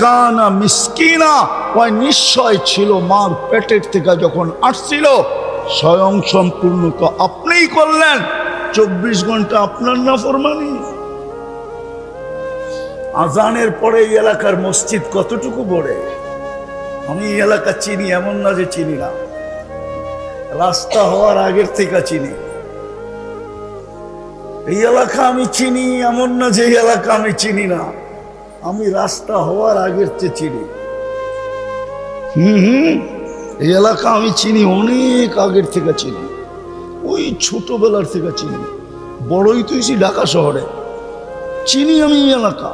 কানা মিসকিনা, ওই নিশ্চয় ছিল মার পেটের থেকে যখন আসছিল। স্বয়ং সম্পূর্ণ তো আপনিই করলেন। 24 ঘন্টা আপনার নাফরমানি। আজানের পরে এই এলাকার মসজিদ কতটুকু বড়ে? আমি এই এলাকা চিনি, এমন না যে চিনি না। রাস্তা হওয়ার আগের থেকে চিনি এই এলাকা। আমি চিনি, এমন না যে এই এলাকা আমি চিনি না। আমি রাস্তা হওয়ার আগের চেয়ে চিনি। এই এলাকা আমি চিনি, অনেক আগের থেকে চিনি। ওই ছোটবেলার থেকে চিনি। বড়ই তো এসি ঢাকা শহরে, চিনি আমি এই এলাকা।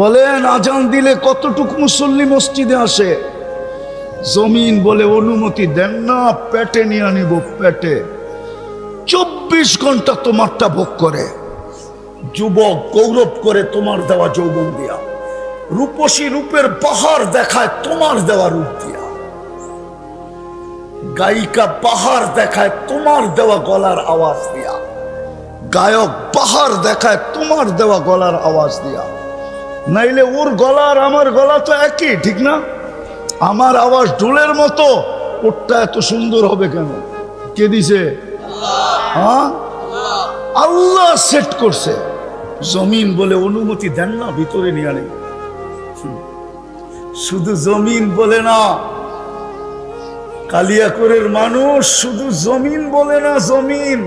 বলেন আজান দিলে কতটুকু মুসল্লি মসজিদে আসে? জমিন বলে অনুমতি দেন না, পেটে নিয়ে নিব, পেটে। 24 ঘন্টা তোমারটা ভোগ করে। যুবক গৌরব করে তোমার দেওয়া যৌবন দিয়া। রূপসী রূপের বাহার দেখায় তোমার দেওয়া রূপ দিয়া। গায়িকা বাহার দেখায় তোমার দেওয়া গলার আওয়াজ দিয়া। গায়ক বাহার দেখায় তোমার দেওয়া গলার আওয়াজ দিয়া। নাইলে ওর গলা আর আমার গলা তো একই, ঠিক না? আমার আওয়াজ ঢোলের মতো, ওরটা এত সুন্দর হবে কেন? কে দিছে? হ্যাঁ, আল্লাহ সেট করছে। জমিন বলে অনুমতি দেন না ভিতরে নিয়ে আনে। শুধু জমিন বলে না, কালিয়াকৈরের মানুষ শুধু জমিন বলে না, জমিন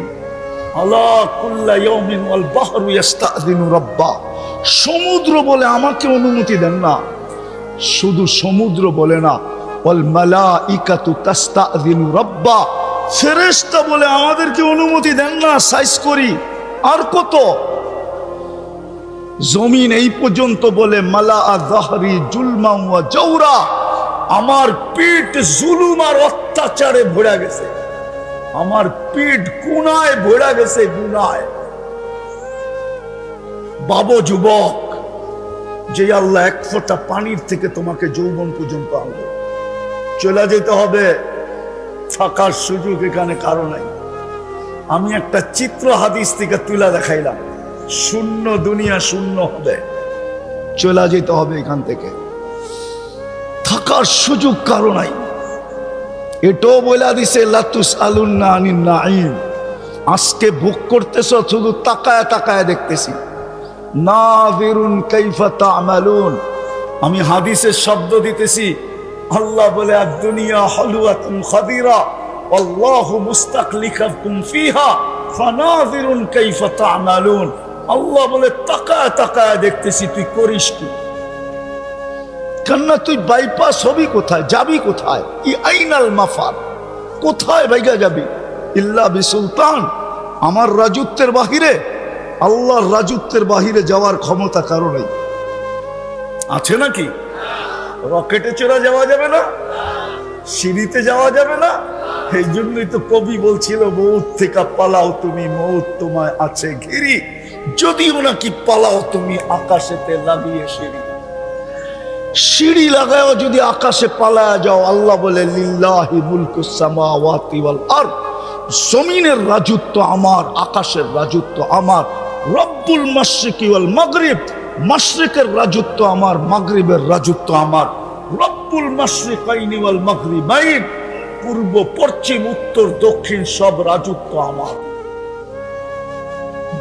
আলা কুল্লা ইয়াউমিন ওয়াল বাহরু ইস্তাযিনু রাব্বা, সমুদ্র বলে আমাকে অনুমতি দেন না। শুধু সমুদ্র বলে না, ওয়াল মালাইকাতু তাস্তাযিনু রাব্বা, ফেরেশতা বলে আমাদেরকে অনুমতি দেন না সাইজ করি। আর কত? জমিন এই পর্যন্ত বলে মালা যাহরি জুলমা ওয়া জাওরা, আমার পিঠ জুলুম আর অত্যাচারে ভরে গেছে, আমার পিঠ গুনায় ভরে গেছে, গুনায়। বাবু যুবক, যে আল্লাহ এক ফোঁটা পানির থেকে তোমাকে যৌবন পর্যন্ত আনবে, চলে যেতে হবে, থাকার সুযোগ এখানে কারো নাই। আমি একটা চিত্র হাদিস থেকে তুলে দেখাইলাম, শূন্য দুনিয়া শূন্য হবে, চলে যেতে হবে এখান থেকে, থাকার সুযোগ কারো নাই। এটাও বলে দিছে লাতুস আলুন্না আনিন নাঈম, আজকে ভোগ করতেছ শুধু তাকায় তাকায় দেখতেছি। নাযিরুন কাইফা তা'মালুন, আমি হাদিসের শব্দ দিতেছি। আল্লাহ বলে আদ দুনিয়া হালুয়াতুন খাদিরা আল্লাহু মুস্তাকলিফাকুম ফিহা ফানাযিরুন কাইফা তা'মালুন। আল্লাহ বলে তাকায় তাকায় দেখতেছি তুই করিস কি। কেননা তুই বাইপাস হবি কোথায়, যাবি কোথায়? ই আইনাল মাফার, কোথায় ভাইগা যাবি? ইল্লা বিসুলতান, আমার রাজত্বের বাহিরে, আল্লাহর রাজত্বের বাহিরে যাওয়ার ক্ষমতা কারো নেই। আছে নাকি? রকেটে চড়া যাওয়া যাবে না, সিঁড়িতে যাওয়া যাবে না। এই জন্যই তো কবি বলছিল মৌত থেকে পালাও তুমি, মৌত তোমায় আছে ঘিরি, যদিও নাকি পালাও তুমি আকাশেতে লাগিয়ে সিঁড়ি। সিঁড়ি লাগাও যদি আকাশে পালায়া যাও, আল্লাহ বলে লিল্লাহি মুলকুস সামাওয়াতি ওয়াল আরদ, জমিনের রাজত্ব আমার, আকাশের রাজত্ব আমার। রব্বুল মাশরিকি ওয়াল মাগরিব, মাশরিকের রাজত্ব আমার, মাগরিবের রাজত্ব আমার। রব্বুল মাশরিকাইনি ওয়াল মাগরিবাইন, পূর্ব পশ্চিম উত্তর দক্ষিণ সব রাজত্ব আমার।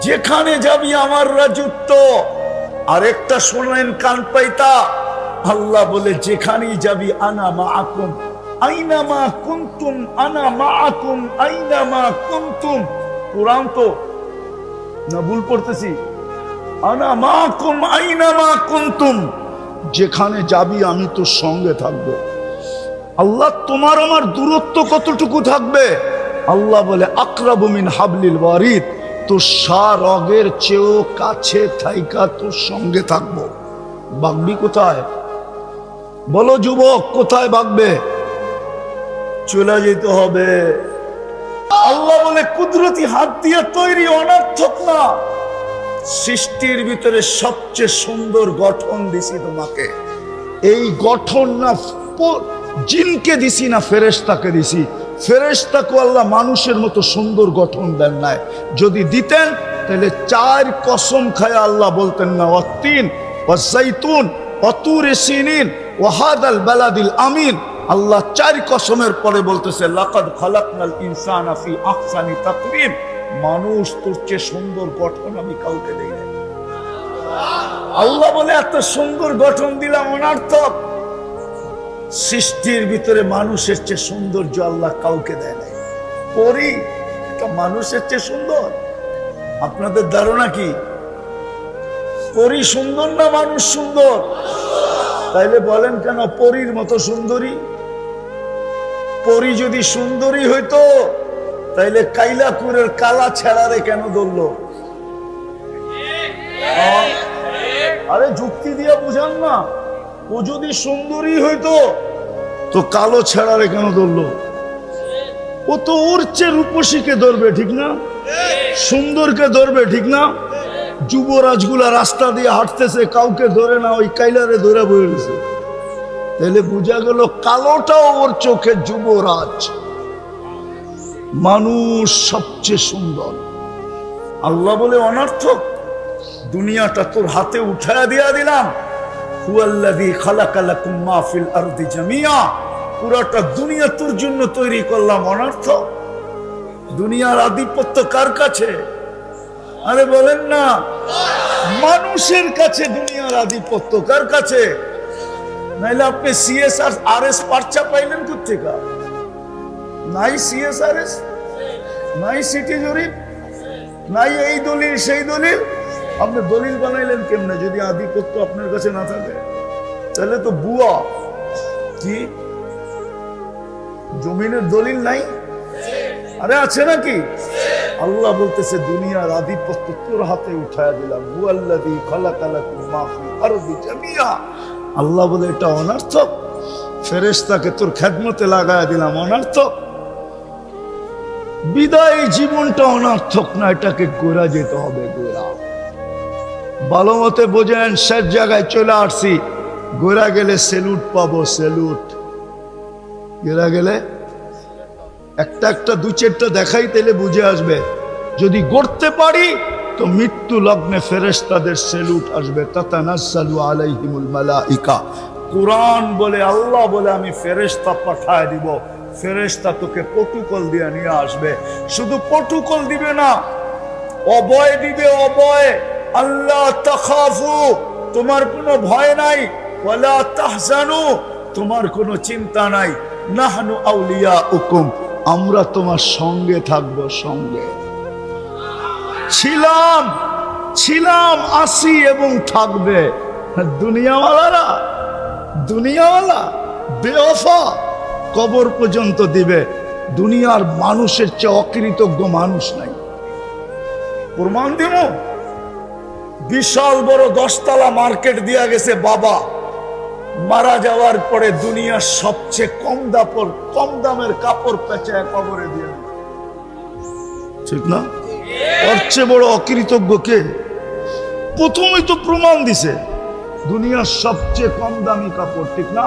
যেখানে যাবি আমার রাজত্ব। আরেকটা শোনেন কান পাইতা, আল্লাহ বলে যেখানেই যাবি আনা মাআকুম আইনামা কুনতুম, আনা মাআকুম আইনামা কুনতুম। কুরআন তো না ভুল পড়তেছি? আনা মাআকুম আইনামা কুনতুম, যেখানে যাবি আমি তোর সঙ্গে থাকবো। আল্লাহ তোমার আমার দূরত্ব কতটুকু থাকবে? আল্লাহ বলে আকরাবু মিন হাবলিল ওয়ারিদ, তোর সারগের চেয়েও কাছে থাইকা তোর সঙ্গে থাকবো। ভাগবি কোথায়? বলো যুবক, কোথায় ভাগবে? চলে যেতে হবে। আল্লাহ বলে কুদরতি হাত দিয়ে তৈরি, অনর্থক না। সৃষ্টির ভিতরে সবচেয়ে সুন্দর গঠন দিছি তোমাকে। এই গঠন না জিনকে দিছি না ফেরেশতাকে দিছি। ফেরেশতাকে আল্লাহ মানুষের মতো সুন্দর গঠন দেন নাই। যদি দিতেন তাহলে 4 কসম খায় আল্লাহ বলতেন না ওয়াত্তিন ওয়াজাইতুন ওয়াতুরে সিনিন ওয়াহাদাল বালাদিল আমিন। আল্লাহ 4 কসমের পরে বলতেছে লাকাদ খালাকনাল ইনসানা ফি আহসানি তাকওয়িম, মানুষ তোর চেয়ে সুন্দর গঠন আমি কাউকে দেই নাই। আল্লাহ বলে এত সুন্দর গঠন দিলাম, অনর্থক। সৃষ্টির ভিতরে মানুষের চেয়ে সৌন্দর্য আল্লাহ কাউকে দেয় নাই। পরী এটা মানুষের চেয়ে সুন্দর? আপনাদের ধারণা কি পরী সুন্দর না মানুষ সুন্দর? তাইলে বলেন কেন পরীর মতো সুন্দরী? পরী যদি সুন্দরী হইতো তাইলে কাইলাকুরের কালা ছেড়ারে কেন ধরলো? আরে যুক্তি দিয়া বুঝান না। ও যদি সুন্দরী হইতো তো কালো ছেড়ারে কেন ধরলো? ও তো ওর চেয়ে রূপসীকে ধরবে, ঠিক না? সুন্দরকে ধরবে, ঠিক না? যুবরাজগুলা রাস্তা দিয়ে হাঁটতেছে, কাউকে ধরে না, ওই কাইলারে ধরে বয়ে গেছে। তাহলে বোঝা গেল কালোটাও ওর চোখে যুবরাজ। মানুষ সবচেয়ে সুন্দর। আল্লাহ বলে অনর্থক, দুনিয়াটা তোর হাতে উঠায়া দিয়া দিলাম। হুয়াল্লাযী খালাকা লাকুম মা ফিল আরদি জামিয়া, পুরাটা দুনিয়া তোর জন্য তৈরি করলাম অনর্থ? দুনিয়ার আধিপত্য কার কাছে? আরে বলেন না, মানুষের কাছে দুনিয়ার আধিপত্য কার কাছে? নাইলে আপনি সিএসআর আরএস পার্চা পাইলেন কোথেকে? নাই সিএসআরএস, নাই সিটি জরিপ, নাই এই দলিল সেই দলিল। আপনি দলিল বানাইলেন কেমনে যদি আধিপত্য আপনার কাছে না থাকে? তাহলে তো বুয়া। কি জমিনের দলিল নাই? আরে আছে নাকি? আল্লাহ বলতেছে দুনিয়ার আধিপত্য তোর হাতে উঠায় দিলাম। হুয়াল্লাযী খালাকালাকুম মা ফিল আরদি জামিয়া। আল্লাহ বলে এটা অনর্থক? ফেরেশতাকে তোর খেদমতে লাগায় দিলাম, অনর্থক? বিদায় জীবনটা অনর্থক না, এটাকে গোড়া যেতে হবে। গোড়া ভালো মতে বোঝেন, শেষ জায়গায় চলে আসছি। গোড়া গেলে সেলুট পাবো, সেলুট। গোড়া গেলে একটা একটা দু চারটা দেখাই তেলে বুঝে আসবে। যদি গড়তে পারি তো মৃত্যু লগ্নে ফেরেশতাদের সেলুট আসবে। তাতানাজ্জালু আলাইহিমুল মালাইকা। কুরআন বলে, আল্লাহ বলে আমি ফেরেশতা পাঠায় দিব। ফেরেশতা তোকে প্রটোকল দিয়ে নিয়ে আসবে। শুধু প্রটোকল দিবে না, অভয় দিবে, অভয়। আল্লাহ তাখাফু, তোমার কোনো ভয় নাই। ওয়ালা তাহজানু, তোমার কোনো চিন্তা নাই। নাহনু আউলিয়াউকুম, আমরা তোমার সঙ্গে থাকবো। সঙ্গে ছিলাম, আসি এবং থাকবে। দুনিয়াওয়ালা বেওয়াফা কবর পর্যন্ত দিবে। দুনিয়ার মানুষের চেয়ে অকৃতজ্ঞ মানুষ নাই। প্রমাণ দিব। বিশাল বড় 10 তলা মার্কেট দিয়া গেছে বাবা। মারা যাওয়ার পরে দুনিয়ার সবচেয়ে কম দামের কাপড় পেঁচায় কবরে দিয়ে, ঠিক না? ওর চেয়ে বড় অকৃতজ্ঞ কে? প্রথমেই তো প্রমাণ দিছে দুনিয়ার সবচেয়ে কম দামি কাপড়, ঠিক না?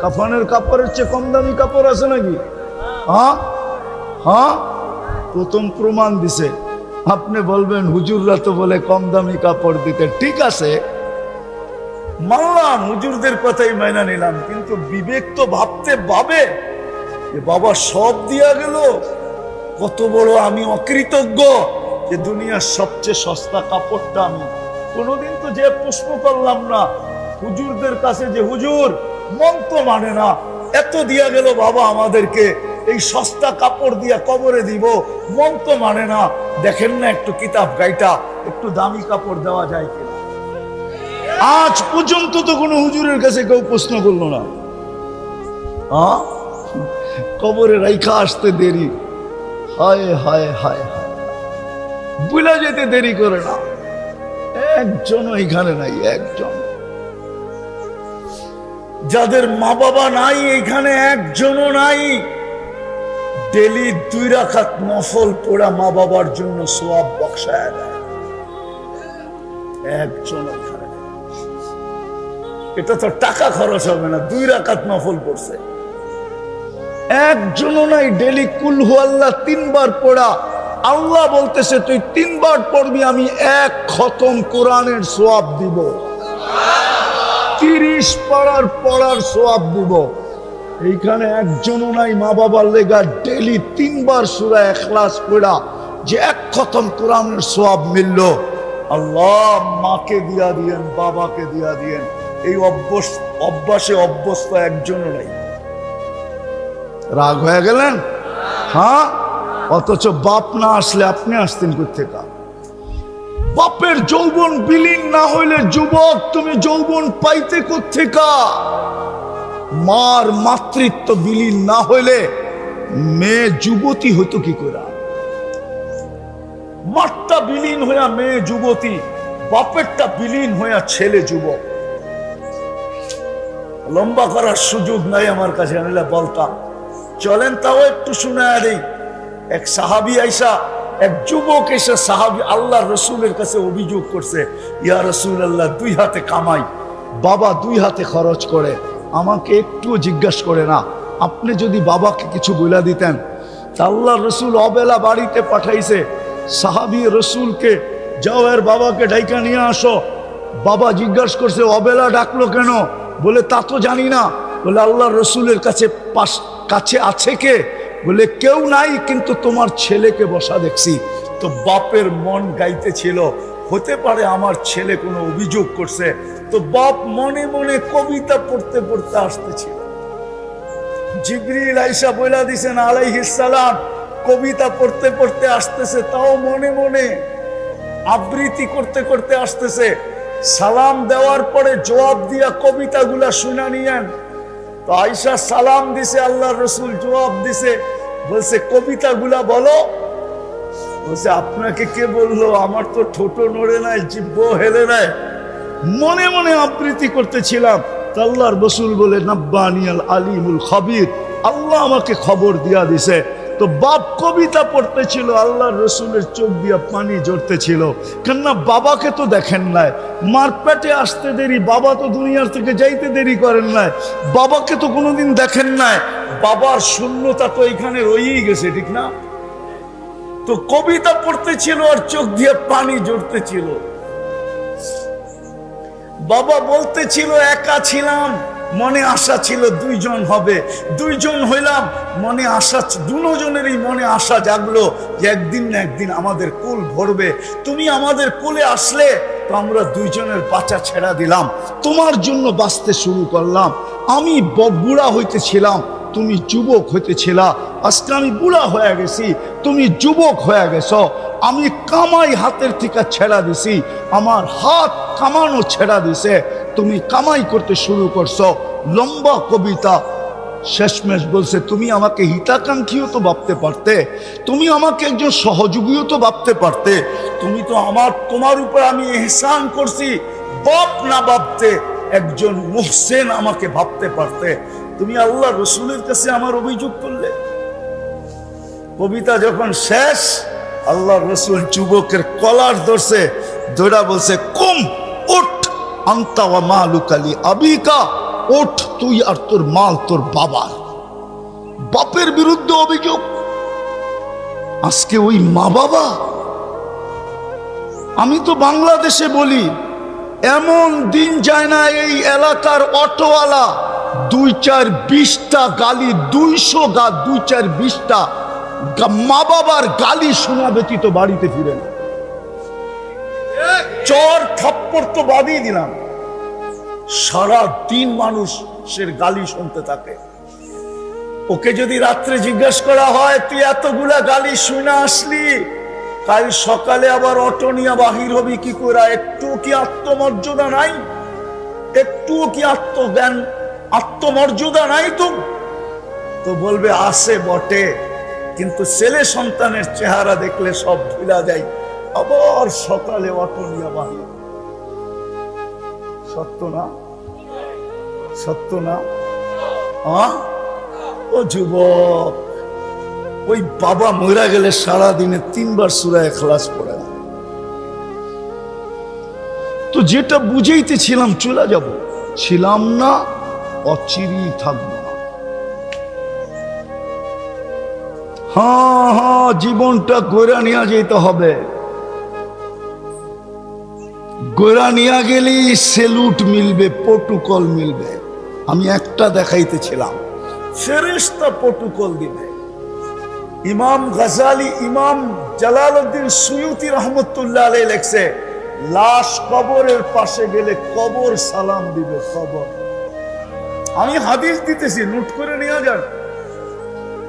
কাফনের কাপড়ের চেয়ে কম দামি কাপড় আছে নাকি? হ্যাঁ, প্রথম প্রমাণ দিছে। আপনি বলবেন হুজুররা তো বলে কম দামি কাপড় দিতে। ঠিক আছে, মানলাম, হুজুরদের কথাই মাইনা নিলাম। কিন্তু বিবেক তো ভাবে যে বাবা সব দিয়া গেল, কত বড় আমি অকৃতজ্ঞ যে দুনিয়ার সবচেয়ে সস্তা কাপড়টা আমি। কোনোদিন তো যে প্রশ্ন করলাম না হুজুরদের কাছে যে হুজুর মন তো মানে না, এত দিয়া গেল বাবা আমাদেরকে, এই সস্তা কাপড় দিয়া কবরে দিব, মন তো মানে না। দেখেন না একটু কিতাব গাইটা, একটু দামি কাপড় দেওয়া যায় কিনা? আজ পর্যন্ত তো কোনো হুজুরের কাছে কেউ প্রশ্ন করলো না। কবরে রাইখা আসতে দেরি, হায় হায় হায় হায়, বুলা যেতে দেরি করে না। একজনও এখানে নাই, একজন। যাদের মা বাবা নাই এখানে একজনও নাই। ডেলি 2 রাকাত নফল পড়া মা বাবার জন্য সওয়াব বখশায় দেয়, একজন এখানে। এটা তো টাকা খরচ হবে না, 2 রাকাত নফল পড়ছে, একজনও নাই। ডেলি কুল হু আল্লাহ 3 বার পড়া। আল্লাহ বলতেছে তুই 3 বার পড়বি, আমি 1 খতম কোরআনের সওয়াব দিব। 30 পড়ার সওয়াব দিব। এইখানে একজনও নাই মা বাবার লেগা ডেলি 3 বার সূরা ইখলাস পড়া যে 1 খতম কোরআনের সওয়াব মিলল। আল্লাহ মাকে দিয়া দিয়েন, বাবাকে দিয়া দিয়েন। এই অভ্যাসে অভ্যস্ত একজনও নাই। রাগ হয়ে গেলেন? হ্যাঁ, অথচ বাপ না আসলে আপনি আসতেন কোত্থেকে? বাপের যৌবন বিলীন না হইলে যুবক তুমি যৌবন পাইতে কোত্থেকে? মার মাতৃত্ব বিলীন না হইলে মেয়ে যুবতী হইতো কি করে? মারটা বিলীন হইয়া মেয়ে যুবতী, বাপেরটা বিলীন হইয়া ছেলে যুবক। লম্বা করার সুযোগ নাই আমার কাছে, আনিলে বলতাম। চলেন তাও একটু শোনায় দেই। এক সাহাবী আইসা, এক যুবক এসে সাহাবী আল্লাহ রসুলের কাছে অভিযোগ করছে, ইয়া রাসূলুল্লাহ 2 হাতে কামাই, বাবা 2 হাতে খরচ করে, আমাকে একটুও জিজ্ঞাসা করে না। আপনি যদি বাবাকে কিছু বলে দিতেন। আল্লাহ রসুল অবেলা বাড়িতে পাঠাইছে সাহাবী রসুলকে, যাও এর বাবাকে ডাইকা নিয়ে আসো। বাবা জিজ্ঞাসা করছে অবেলা ডাকলো কেন? বলে তা তো জানি না, বলে আল্লাহ রসুলের কাছে আছে কে? বলে কেউ নাই, কিন্তু তোমার ছেলেকে বসা দেখছি। তো বাপের মন গাইতেছিল, হতে পারে আমার ছেলে কোনো অভিযোগ করছে। তো বাপ মনে মনে কবিতা পড়তে পড়তে আসতেছিল। জিবরিল আইসা বইলা দিছেন আলাইহিস সালাম কবিতা পড়তে পড়তে আসতেছে, তাও মনে মনে আবৃত্তি করতে করতে আসতেছে। সালাম দেওয়ার পরে জবাব দিয়া কবিতাগুলা শুনা নিয়েন। তো আয়েশা সালাম দিছে, আল্লাহর রাসূল জবাব দিছে, বলছে কবিতাগুলা বলো। বলছে আপনাকে কে বললো? আমার তো ঠোঁট নড়ে নাই, জিহ্বা হেলে নাই, মনে মনে আবৃত্তি করতেছিলাম। তো আল্লাহর রাসূল বলে নাব্বানিয়াল আলিমুল খাবীর, আল্লাহ আমাকে খবর দিয়া দিছে। তো বাপ কবিতা পড়তেছিল, আল্লাহর রসুলের চোখ দিয়া পানি ঝরতেছিল। কেননা বাবাকে তো দেখেন নাই, মার পেটে আসতে দেরি, বাবা তো দুনিয়ার থেকে যাইতে দেরি করেন নাই, বাবাকে তো কোনোদিন দেখেন নাই, বাবার শূন্যতা তো এখানে রয়েই গেছে, ঠিক না? তো কবিতা পড়তেছিল আর চোখ দিয়ে পানি ঝরতেছিল। বাবা বলতেছিল একা ছিলাম, মনে আশা ছিল দুইজন হবে, দুইজন হইলাম, মনে আশা, দুজনেরই মনে আশা জাগলো যে একদিন না একদিন আমাদের কুল ভরবে। তুমি আমাদের কুলে আসলে তো আমরা দুইজনের বাচ্চা ছেড়া দিলাম, তোমার জন্য বাঁচতে শুরু করলাম। আমি বুড়া হইতেছিলাম, তুমি যুবক হইতেছিলা, আজকে আমি বুড়া হয়ে গেছি, তুমি যুবক হয়ে গেছ। আমি কামাই হাতের থেকে ছেড়া দিছি, আমার হাত কামানো ছেড়া দিছে, তুমি কামাই করতে শুরু করছো। লম্বা কবিতা, শেষমেশ বলছে তুমি আমাকে হিতাকাঙ্ক্ষীও তো ভাবতে পারতে, তুমি আমাকে একজন সহযোগীও তো ভাবতে পারতে, তুমি তো তোমার উপর আমি ইহসান করছি, বাপ না ভাবতে একজন মুহসিন আমাকে ভাবতে পারতে। তুমি আল্লাহ রসুলের কাছে আমার অভিযোগ করলে। কবিতা যখন শেষ, আল্লাহ রসুল যুবকের কলার ধরছে, ধরা বলছে কুম উঠ, আনতা ওয়া মালুকালি আবিকা, ওঠ তুই আর তোর মাল তোর বাবার। বাপের বিরুদ্ধে অভিযোগ। আজকে ওই মা বাবা, আমি তো বাংলাদেশে বলি এমন দিন যায় না এই এলাকার অটোওয়ালা 2-4-20টা গালি, 200-2-4-20টা মা বাবার গালি শোনা ব্যতীত বাড়িতে ফিরে না। চর থাপ্পড় তো বাদিয়ে দিলাম, সারা দিন মানুষের গালি শুনতে থাকে। ওকে যদি রাত্রে জিজ্ঞাসা করা হয় তুই এতগুলা গালি শুনে আসলি, কাল সকালে আবার অটো নিয়ে বাহির হবি কি করে? একটু কি আত্মমর্যাদা নাই? একটু কি আত্মজ্ঞান, আত্মমর্যাদা নাই? তো বলবে আছে বটে, কিন্তু ছেলে সন্তানের চেহারা দেখলে সব ভুলা যায়, আবার সকালে অটো নিয়ে বাহির। সত্য না? সত্য না? ও যুবক, ওই বাবা মরা গেলে সারাদিনে 3 বার সূরা ইখলাস পড়ে না। তো যেটা বুঝাইতেছিলাম চলে যাব, ছিলাম না, অচিরি থাকবো না। হ্যাঁ, জীবনটা গোড়া নিয়ে যেতে হবে। গোড়া নিয়ে গেলেই সেলুট মিলবে, প্রটোকল মিলবে। আমি একটা দেখাইতেছিলাম, ফেরেশতা প্রটোকল দিবে। ইমাম গাজালি, ইমাম জালালউদ্দিন সুয়ুতি রহমতুল্লাহ আলাইহি লেখছে, লাশ কবরের পাশে গেলে কবর সালাম দিবে। কবর, আমি হাদিস দিতেছি, নোট করে নিয়ে যান।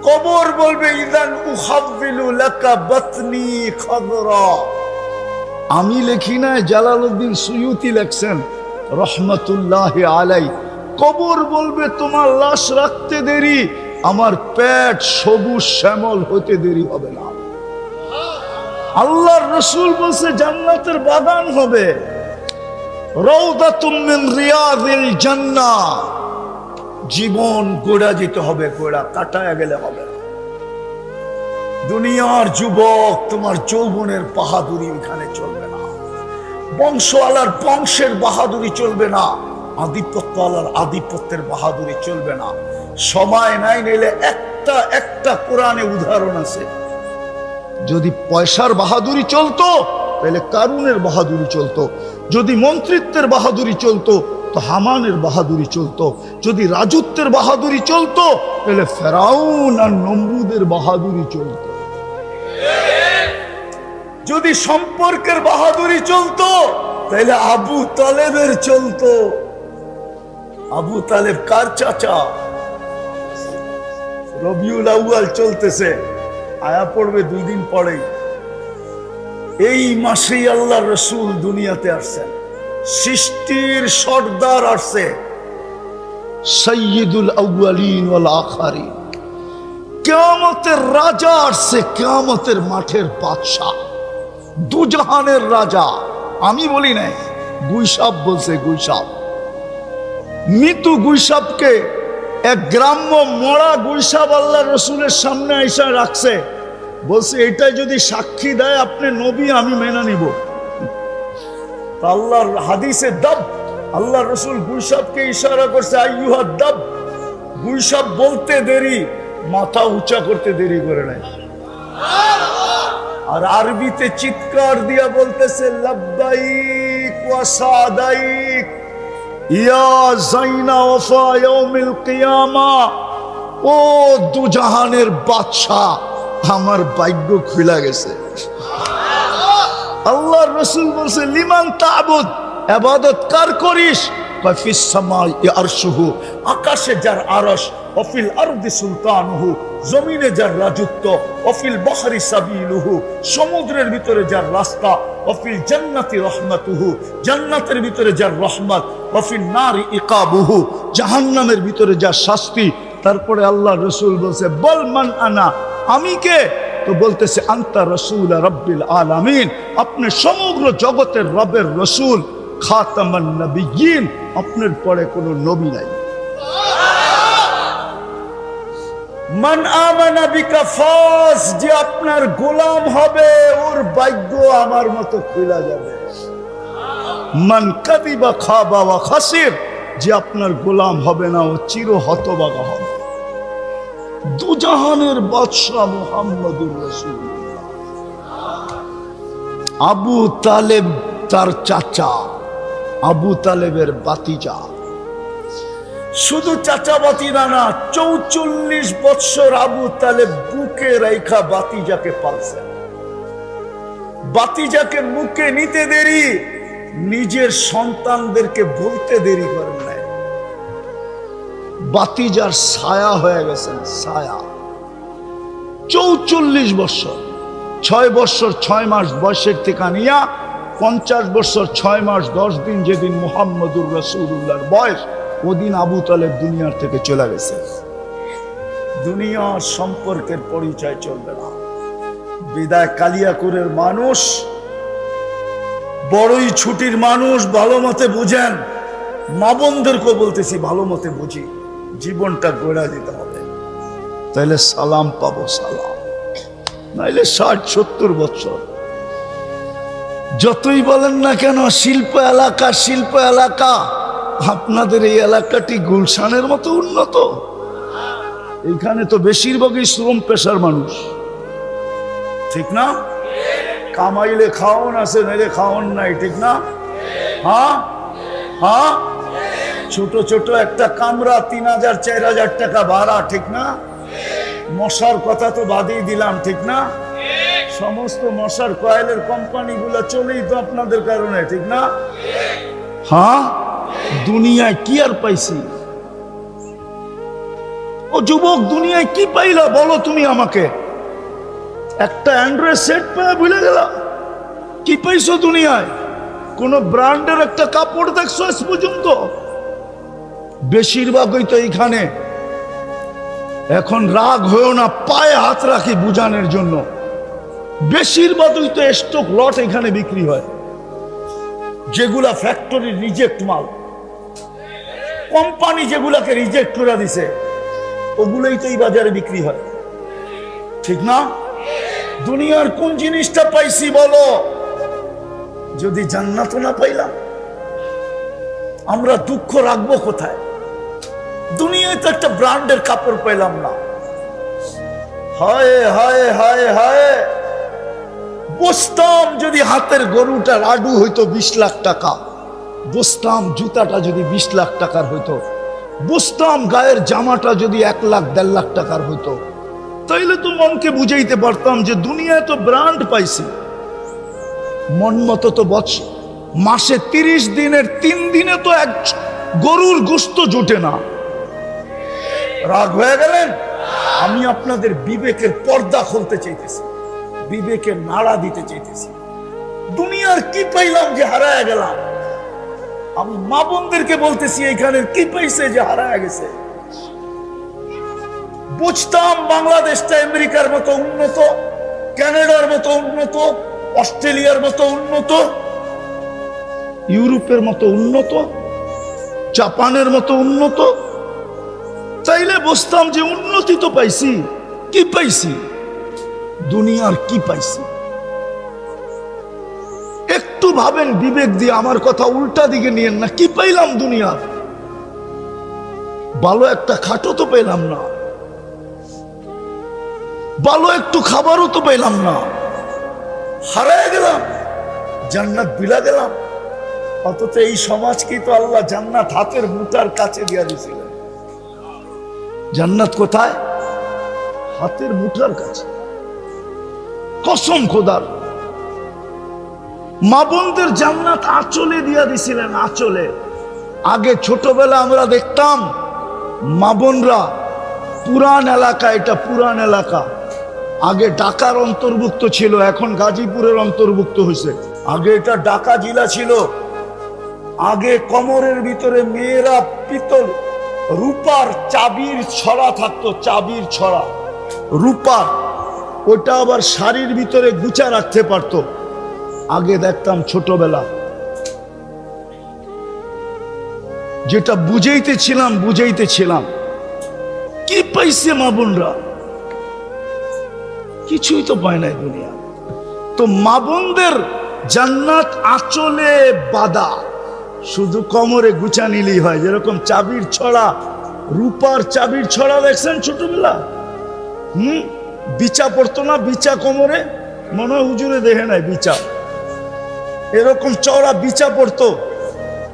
কবর বলবে ইদান উখাব্বিলু লাকা বাতনি খাদরা। আমি লিখি না, জালালউদ্দিন সুয়ুতি লেখছেন রহমতুল্লাহ আলাইহি। কবর বলবে তোমার লাশ রাখতে দেরি, আমার পেট সবুজ শ্যামল হতে দেরি হবে না। আল্লাহর রাসূল বলছে জান্নাতের বাগান হবে, রাউদাতুম মিন রিয়াদিল জান্নাহ। জীবন গোড়া যেতে হবে, গোড়া কাটায় গেলে হবে না। দুনিয়ার যুবক, তোমার যৌবনের বাহাদুরি এখানে চলবে না, বংশওয়ালার বংশের বাহাদুরি চলবে না, আধিপত্যওয়ালার আধিপত্যের বাহাদুরি চলবে না। সময় নাই, নিলে একটা কোরআনে উদাহরণ আছে। যদি পয়সার বাহাদুরি চলতো তাহলে কারুনের বাহাদুরি চলতো, যদি মন্ত্রিত্বের বাহাদুরি চলতো তো হামানের বাহাদুরি চলতো। যদি রাজত্বের বাহাদুরি চলতো তাহলে ফেরাউন আর নমরুদের বাহাদুরি চলতো। যদি সম্পর্কের বাহাদুরি চলতো তাহলে আবু তালেবের চলতো। আবু তালেব কার চাচা? রবিউল আউয়াল চলতেছে, আয়া পড়বে 2 দিন পরেই। এই মাসেই আল্লাহ রসুল দুনিয়াতে আসছেন। সৃষ্টির সর্দার আসছে, সাইয়্যিদুল আউয়ালিন ওয়াল আখিরিন। কিয়ামতের রাজা আসছে, কিয়ামতের মাঠের বাদশা, দুজাহানের রাজা। আমি বলি নাই, গুইসাব বলছে। গুইসাব, মৃত্যু গুইসাবকে, এক গ্রাম্য মরা গুইসাব আল্লাহ রসুলের সামনে এসে রাখছে, বলছে এটাই যদি সাক্ষী দেয় আপনি নবী, আমি মেনে নিব। আল্লাহর হাদিসে দাব, আল্লাহ রসুল গুইসাবকে ইশারা করছে, আইয়ুহা দাব। গুইসাব বলতে দেরি, মাথা উঁচা করতে দেরি করে নাই। আর আরবিতে চিৎকার দিয়া বলতেছে, লাব্বাইক ওয়া সাদাইক ইয়া যাইনা ওয়াফা ইয়াউমিল কিয়ামা। ও দুজাহানের বাদশা, আমার ভাগ্য খুলে গেছে। আল্লাহর রাসূল বলছে, লিমান তা'বুদ, ইবাদত কার করিস? ফিস সামাই আরশুহু, আকাশে যার আরশ, ওয়াফিল আরদি সুলতানুহু, জমিনে যার রাজত্ব, ওয়াফিল বাহরি সাবিলুহু, সমুদ্রের ভিতরে যার রাস্তা, ওয়াফিল জান্নাতি রাহমাতুহু, জান্নাতের ভিতরে যার রহমত, ওয়াফিন নারি ইকাবুহু, জাহান্নামের ভিতরে যার শাস্তি। তারপরে আল্লাহ রাসূল বলছে, বল মান আনা, আমি কে? তো বলতেছে, আনতা রাসূল রাব্বিল আলামিন, আপনি সমগ্র জগতের রবের রাসূল, খাতামান নবিয়্যিন, আপনার পরে কোনো নবী নাই। মান আমানা বিকা ফাস, যে আপনার গোলাম হবে ওর ভাগ্য আমার মতো খুলে যাবে। মান কাদিবা খাবা ওয়া খাসির, যে আপনার গোলাম হবে না ও চির হতভাগা হবে। দুজাহানের বাদশা মুহাম্মদুর রাসূলুল্লাহ। আবু তালেব তার চাচা, আবু তালেবের বাতিজা। শুধু চাচা বাতিজা না, 44 বৎসর আবু তালেব বুকে রাইখা বাতিজাকে পালছেন। বাতিজাকে মুখে নিতে দেরি, নিজের সন্তানদেরকে বলতে দেরি করেন নাই। বাতিজার ছায়া হয়ে গেছেন, ছায়া। 44 বৎসর, 6 বৎসর 6 মাস বয়সের থেকে নিয়া 50 বৎসর 6 মাস 10 দিন যেদিন মুহাম্মদুর রাসূলুল্লাহর বয়স, ওদিন আবু তালেব দুনিয়ার থেকে চলে গেছে। দুনিয়ার সম্পর্কের পরিচয় চলবে না। বিদায় কালিয়াকুরের মানুষ, বড়ই ছুটির মানুষ, ভালো মতে বুঝেন। মা বোনদেরকে বলতেছি, ভালো মতে বুঝি, জীবনটা গড়া দিতে হবে, তাইলে সালাম পাবো। সালাম নাইলে 60-70 বছর যতই বলেন না কেন, শিল্প এলাকা, শিল্প এলাকা। আপনাদের এই এলাকাটি গুলশানের মতো উন্নত? এইখানে তো বেশিরভাগই শ্রম পেশার মানুষ, ঠিক না? কামাইলে খাওন আছে, নাইলে খাওন নাই, ঠিক না? হ্যাঁ হ্যাঁ, ছোট ছোট একটা কামরা 3000-4000 টাকা ভাড়া, ঠিক না? মশার কথা তো বাদই দিলাম, ঠিক না? সমস্ত মশার কয়েলের কোম্পানিগুলো চলেই তো আপনাদের কারণে, ঠিক না? হ্যাঁ, দুনিয়ায় কি আর পাইছি? ও যুবক, দুনিয়ায় কি পাইলা বলো তুমি আমাকে? একটা অ্যান্ড্রয়েড সেট পেয়ে ভুলে গেল? কি পাইছো দুনিয়ায়? কোন ব্র্যান্ডের একটা কাপড় দেখছো আজ পর্যন্ত? বেশিরভাগই তো এইখানে। এখন রাগ হয়েও না, পায়ে হাত রাখি বুঝানোর জন্য। বেশিরভাগই তো স্টক লট এখানে বিক্রি হয়, যেগুলা ফ্যাক্টরির রিজেক্ট মাল, কোম্পানি যেগুলাকে রিজেক্ট করে দিছে, ওগুলোই তো এই বাজারে বিক্রি হয়, ঠিক না? দুনিয়ার কোন জিনিসটা পাইছি বলো? যদি জান্নাত না পাইলাম, আমরা দুঃখ রাখবো কোথায়? দুনিয়ায় তো একটা ব্র্যান্ডের কাপড় পাইলাম না। হায় হায় হায় হায়, বসতাম যদি হাতের গরুটা লাডু হইতো 20 লাখ টাকা, বুঝতাম জুতাটা যদি 20 লাখ টাকার হইতো, বুঝতাম গায়ের জামাটা যদি 1 লাখ 1.5 লাখ টাকার হইতো, তাইলে তো মনকে বুঝাইতে পারতাম যে দুনিয়ায় তো ব্র্যান্ড পাইছি। মন মতো তো মাসে 30 দিনের 3 দিনে তো এক গরুর গোশত জোটে না। রাগ হয়ে গেলেন? আমি আপনাদের বিবেকের পর্দা খুলতে চাইতেছি, বিবেকের নাড়া দিতে চাইতেছি। দুনিয়ার কি পাইলাম যে হারায় গেলাম? আমি মা বোনদেরকে বলতেছি এখানে কি পাইছে যে হারায় গেছে? বুঝতাম বাংলাদেশটা আমেরিকার মতো উন্নত, কানাডার মতো উন্নত, অস্ট্রেলিয়ার মতো উন্নত, ইউরোপের মতো উন্নত, জাপানের মতো উন্নত, তাইলে বুঝতাম যে উন্নতি তো পাইছি। কি পাইছি? দুনিয়ার কি পাইছি? একটু ভাবেন বিবেক দিয়ে, আমার কথা উল্টা দিকে নিয়েন না। কি পাইলাম দুনিয়ার? ভালো একটা খাটও তো পেলাম না, ভালো একটু খাবারও তো পেলাম না, হারায় গেলাম, জান্নাত বিলা গেলাম। অথচ এই সমাজকে তো আল্লাহ জান্নাত হাতের মুঠার কাছে দিয়া দিয়েছিলেন। জান্নাত কোথায়? হাতের মুঠার কাছে। কসম খোদার, মা বোনদের জান্নাত আঁচলে দিয়া দিছিলেন, আঁচলে। আগে ছোটবেলা আমরা দেখতাম মা বোনরা পুরান এলাকা, এটা পুরান এলাকা, আগে ঢাকার অন্তর্ভুক্ত ছিল, এখন গাজীপুরের অন্তর্ভুক্ত হয়েছে। আগে এটা ঢাকা জেলা ছিল। আগে কোমরের ভিতরে মেয়েরা পিতল রূপার চাবির ছড়া থাকতো, চাবির ছড়া রূপার, ওটা আবার শাড়ির ভিতরে গুছা রাখতে পারতো। আগে দেখতাম ছোটবেলা, যেটা বুঝাইতেছিলাম। কি পাইছে মা বোনরা? কিছুই তো পায় নাই দুনিয়া। তো মা বোনদের জান্নাত আঁচলে বাঁধা, শুধু কোমরে গুছা নিলেই হয়। যেরকম চাবির ছড়া, রূপার চাবির ছড়া দেখছেন ছোটবেলা? বিচা পড়তো না, বিচা কোমরে, মনে হয় হুজুরে দেখে নাই বিচা, এরকম চওড়া বিচা পড়তো,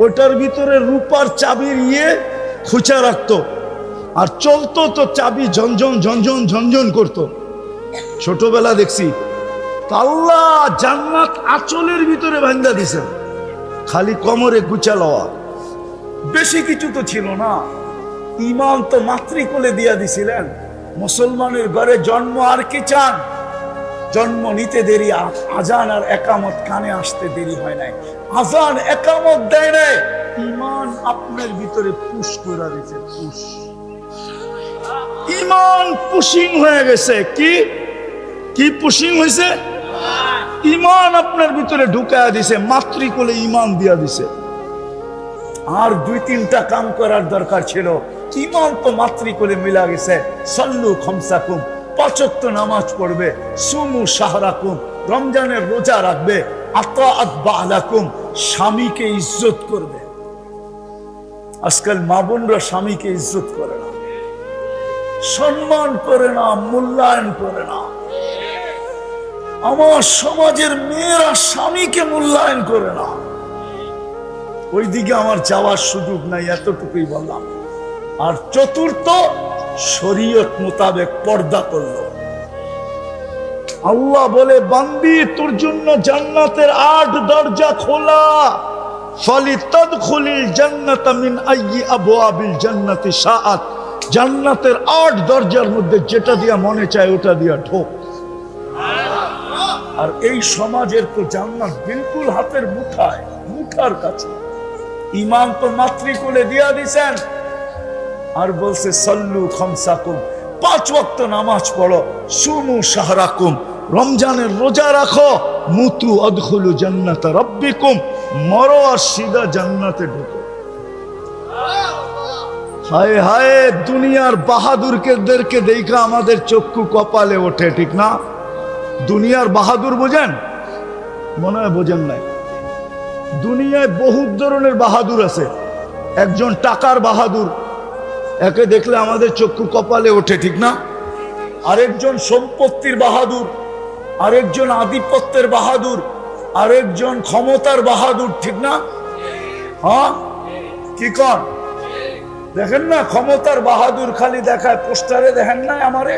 ওটার ভিতরে রূপার চাবির খুচা রাখতো, আর চলতো তো চাবি ঝনঝন ঝনঝন ঝনঝন করতো। ছোটবেলা দেখছি। আল্লাহ জান্নাত আঁচলের ভিতরে বান্ধা দিছেন, খালি কোমরে গুছা লওয়া। বেশি কিছু তো ছিল না। ইমান তো মাতৃকোলে দিয়া দিছিলেন। মুসলমানের ঘরে জন্ম, আর কি চান? জন্ম নিতে দেরি, আজান আর একামত কানে আসতে দেরি হয় নাই। আজান একামত দেয় নাই, ইমান আপনার ভিতরে পুশ করে দিয়েছে। পুশ, ইমান পুশিং হয়ে গেছে। কি পুশিং হয়েছে? ইমান আপনার ভিতরে ঢুকায়া দিছে, মাতৃকোলে ইমান দিয়া দিছে। আর 2-3টা কাম করার দরকার ছিল। ইমান তো মাতৃকোলে মিলা গেছে। সল্লু খমসাকুম, 5 ওয়াক্ত নামাজ পড়বে, সুমু শাহরাকুম, রমজানের রোজা রাখবে, আতাআত বালাকুম, স্বামীকে ইজ্জত করবে। আজকাল মা বোনরা স্বামীকে ইজ্জত করে না, সম্মান করে না, মূল্যায়ন করে না। আমার সমাজের মেয়েরা স্বামীকে মূল্যায়ন করে না। ওইদিকে আমার যাওয়ার সুযোগ নাই, এতটুকুই বললাম। আর চতুর্থ, শরীয়ত মোতাবেক পর্দা করলো। আল্লাহ বলে, বান্দি তোর জন্য জান্নাতের 8 দরজা খোলা, ফালিতাদখুলিল জান্নাতা মিন আইয়ি আবওয়াবিল জান্নাতি শাআত। জান্নাতের 8 দরজার মধ্যে যেটা দিয়া মনে চায় ওটা দিয়া ঢোক। আর এই সমাজের তো জান্নাত বিলকুল হাতের মুঠায়, মুঠার কাছে। ইমাম তো মাতৃকোলে দিয়া দিছেন, আর বলছে সল্লু খমসাকুম, 5 ওয়াক্ত নামাজ পড়ো, সুমু শাহরাকুম, রমজানের রোজা রাখো, মুতু আদখুলু জান্নাতা রাব্বিকুম, মরো আর সিধা জান্নাতে ঢুকো। হায় হায়, দুনিয়ার বাহাদুরদেরকে দেখা আমাদের চক্ষু কপালে ওঠে, ঠিক না? দুনিয়ার বাহাদুর বোঝেন? মনে হয় বোঝেন নাই। দুনিয়ায় বহুত ধরনের বাহাদুর আছে। একজন টাকার বাহাদুর, একে দেখলে আমাদের চক্ষু কপালে ওঠে, ঠিক না? আরেকজন সম্পত্তির বাহাদুর, আরেকজন আধিপত্যের বাহাদুর, আরেকজন ক্ষমতার বাহাদুর, ঠিক না? হ্যাঁ কি কন? দেখেন না ক্ষমতার বাহাদুর খালি দেখায় পোস্টারে, দেখেন না আমারে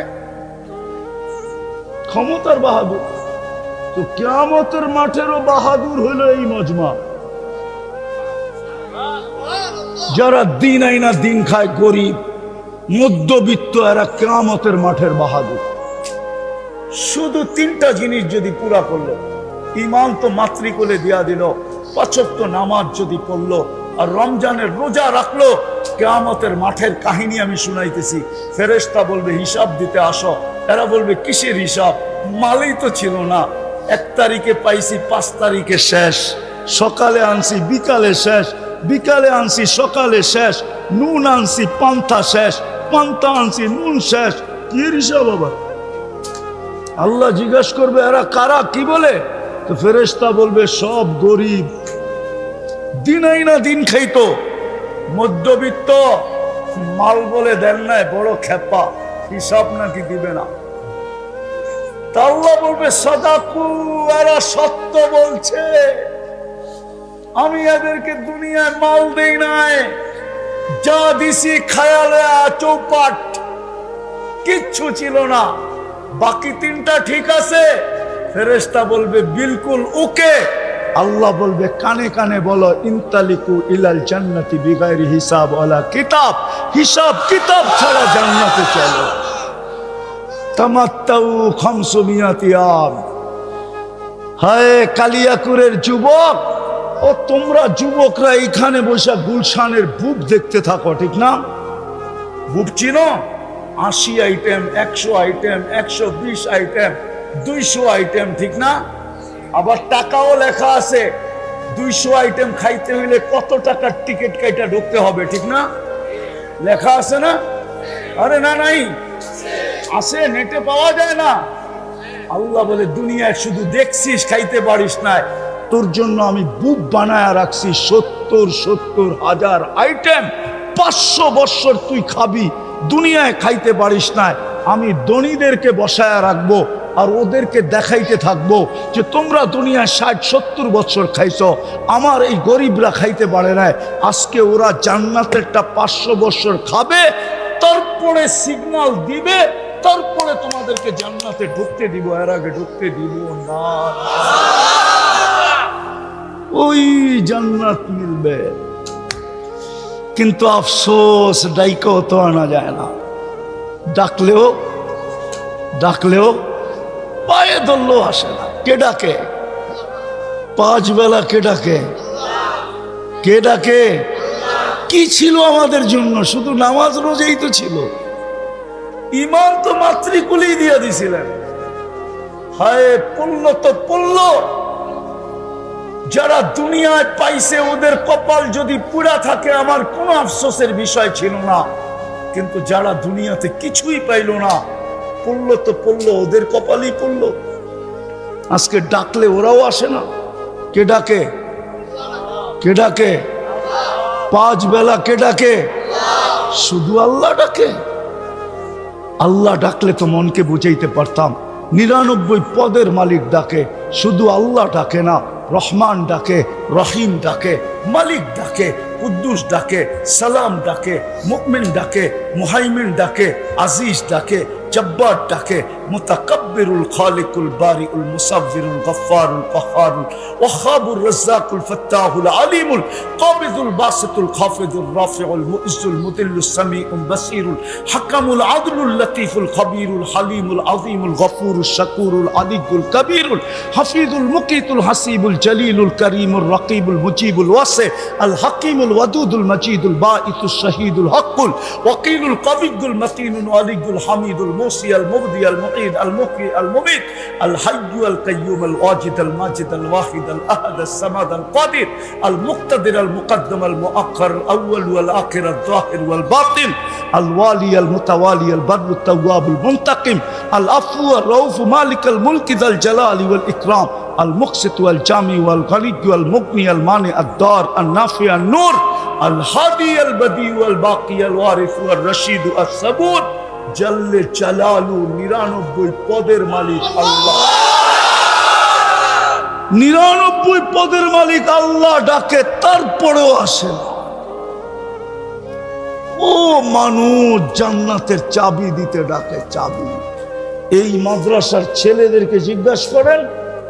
ক্ষমতার বাহাদুর। তো কিয়ামতের মাঠেরও বাহাদুর হলো এই মজমা। যারা দিন আইনা দিন খায়, গরিব মধ্যবিত্ত, এরা কিয়ামতের মাঠের বাহাদুর। শুধু তিনটা জিনিস যদি পুরা করলো, ইমান তো মাতৃকোলে দিয়া দিল, ৫ ওয়াক্ত নামাজ যদি পড়লো আর রমজানের রোজা রাখলো, কিয়ামতের মাঠের কাহিনী আমি শুনাইতেছি। ফেরেশতা বলবে হিসাব দিতে আসো। এরা বলবে কিসের হিসাব? মালই তো ছিল না। 1 তারিখে পাইছি, 5 তারিখে শেষ। সকালে আনছি, বিকালে শেষ। বিকালে আনছি, সকালে শেষ। নুন আনছি, পান্তা শেষ। পান্তা আনছি, নুন শেষ। কি হিসাব আবার? আল্লাহ জিজ্ঞাসা করবে এরা কারা, কি বলে? তো ফেরেশতা বলবে সব গরিব, দিন আইনা দিন খাইতো, মধ্যবিত্ত, মাল বলে দেন নাই, বড় খেপা, হিসাব নাকি দিবে না। তা আল্লাহ বলবে সাদাকু, এরা সত্য বলছে, আমি এদেরকে দুনিয়ায় মাল দেই নাই, যা দিছি খায়ালে চৌপাট, কিচ্ছু ছিল না। বাকি 3টা ঠিক আছে? ফেরেশতা বলবে বিলকুল ওকে। আল্লাহ বলবে কানে কানে বলো ইনতালিকু ইলাল জান্নাতি বিগাইরি হিসাব ওয়ালা কিতাব, হিসাব কিতাব ছাড়া জান্নাতে চলো। তামাত্তাউ 500 আম। হায় কালিয়াকুরের যুবক, ও তোমরা যুবকরা এখানে বসে গুলশানের বুক দেখতে থাকো, ঠিক না? বুক চিনো? 80 আইটেম, 100 আইটেম, 120 আইটেম, 200 আইটেম, ঠিক না? আবার টাকাও লেখা আছে, 200 আইটেম খাইতে হইলে কত টাকার টিকিট কাইটা ঢুকতে হবে, ঠিক না? লেখা আছে না? আরে না, নাই আছে, নেটে পাওয়া যায় না। আল্লাহ বলে দুনিয়ায় শুধু দেখছিস, খাইতে পারিস না, তোর জন্য আমি বুক বানায় রাখছি 70,000 আইটেম। 500 বছর তুই খাবি, দুনিয়ায় খাইতে পারিস না। আমি ধনীদেরকে বসায় রাখবো আর ওদেরকে দেখাইতে থাকবো যে তোমরা দুনিয়ায় 60-70 বছর খাইছো, আমার এই গরিবরা খাইতে পারে না। আজকে ওরা জান্নাতেরটা 500 বছর খাবে, তারপরে সিগন্যাল দিবে, তারপরে তোমাদেরকে জান্নাতে ঢুকতে দিব, এর আগে ঢুকতে দিব না। ওই জান্নাত মিলবে, কিন্তু আফসোস ডাইকেও তো আনা যায় না। ডাকলেও পায়ে ধরলেও আসে না। কে ডাকে? 5 বেলা কে ডাকে? কে ডাকে? কি ছিল আমাদের জন্য? শুধু নামাজ রোজাই তো ছিল। ইমান তো মাতৃকুলেই দিয়ে দিছিলেন। হায় পড়লো তো পড়লো, যারা দুনিয়ায় পাইছে ওদের কপাল যদি পুরা থাকে আমার কোনো আফসোসের বিষয় ছিল না, কিন্তু যারা দুনিয়াতে কিছুই পাইল না, পড়লো তো পড়লো, ওদের কপালই পড়লো। আজকে ডাকলে ওরাও আসে না। কে ডাকে? কে ডাকে? 5 বেলা কে ডাকে? শুধু আল্লাহ ডাকে। আল্লাহ ডাকলে তো মনকে বুঝাইতে পারতাম। 99 পদের মালিক ডাকে, শুধু আল্লাহ ডাকে না। রহমান ডাকে, রহিম ডাকে, মালিক ডাকে, কুদ্দুস ডাকে, সালাম ডাকে, মুমিন ডাকে, মুহাইমিন ডাকে, আজিজ ডাকে, জব্বার ডাকে, মুতাকাব্বিরুল খালিকুল বারিউল মুসাব্বিরুল গফফারুল কহ্হারুল ওয়াহাবুর রাজ্জাকুল ফাত্তাহুল আলিমুল কাবিদুল বাসিতুল খাফিদুল রাফিউল মুইজ্জুল মুদিল্লুস সামিউল বাসিরুল হাকামুল আদলুল লতীফুল খবীরুল হালিমুল আযীমুল গফুরুশ শাকুরুল আলিয়ুল কবীরুল হাফিজুল মুকিতুল হাসিবুল জলিলুল করিমুর রকিবুল মুজিবুল ওয়াসি আল হাকিমুল ওয়াদুদুল মজিদুল বাঈসুশ শহীদুল হকুল ওয়াকিলুল কবিয়ুল মতিনুল আলিয়ুল হামিদুল موسي المبدي المعيد المحيي المميت الحي القيوم الواجد الماجد الواحد الأحد الصمد القادر المقتدر المقدم المؤخر الأول والآخر الظاهر والباطن الوالي المتوالي البر التواب المنتقم العفو الرؤوف مالك الملك ذا الجلال والإكرام المقسط والجامع والغني والمغني المانع الدار النافع النور الهادي البديع والباقي الوارث والرشيد الصبور জল্লে জালালু 99 পদের মালিক আল্লাহ। 99 পদের মালিক আল্লাহ ডাকে, তারপরেও আসে না। ও মানুষ জান্নাতের চাবি দিতে ডাকে, চাবি। এই মাদ্রাসার ছেলেদেরকে জিজ্ঞাসা করেন,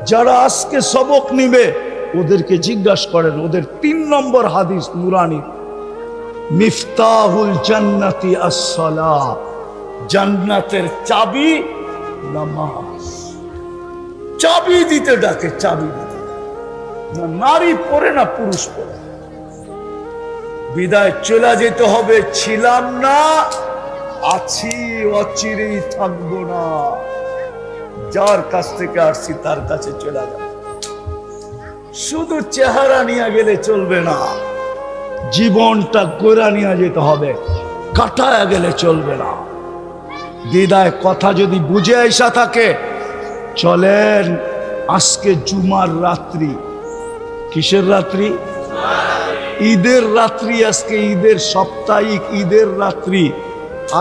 যারা আজকে সবক নিবে ওদেরকে জিজ্ঞাসা করেন, ওদের 3 নম্বর হাদিস নুরানি, মিফতাহুল জান্নাতি আস-সালাহ, জান্নাতের চাবি নামাজ। চাবি দিতে ডাকে, চাবি দিতে। না নারী পড়ে না পুরুষ পড়ে। বিদায় চলে যেতে হবে, ছিলাম না, আছি, অচিরেই থাকবো না। যার কাছ থেকে আসছি তার কাছে চলে যাব। শুধু চেহারা নিয়ে গেলে চলবে না, জীবনটা গোড়া নিয়ে যেতে হবে, কাটায় গেলে চলবে না। বিদায় কথা যদি বুঝে আইসা থাকে, চলেন আজকে জুমার রাত্রি। কিসের রাত্রি? ঈদের রাত্রি। আজকে ঈদের সাপ্তাহিক ঈদের রাত্রি।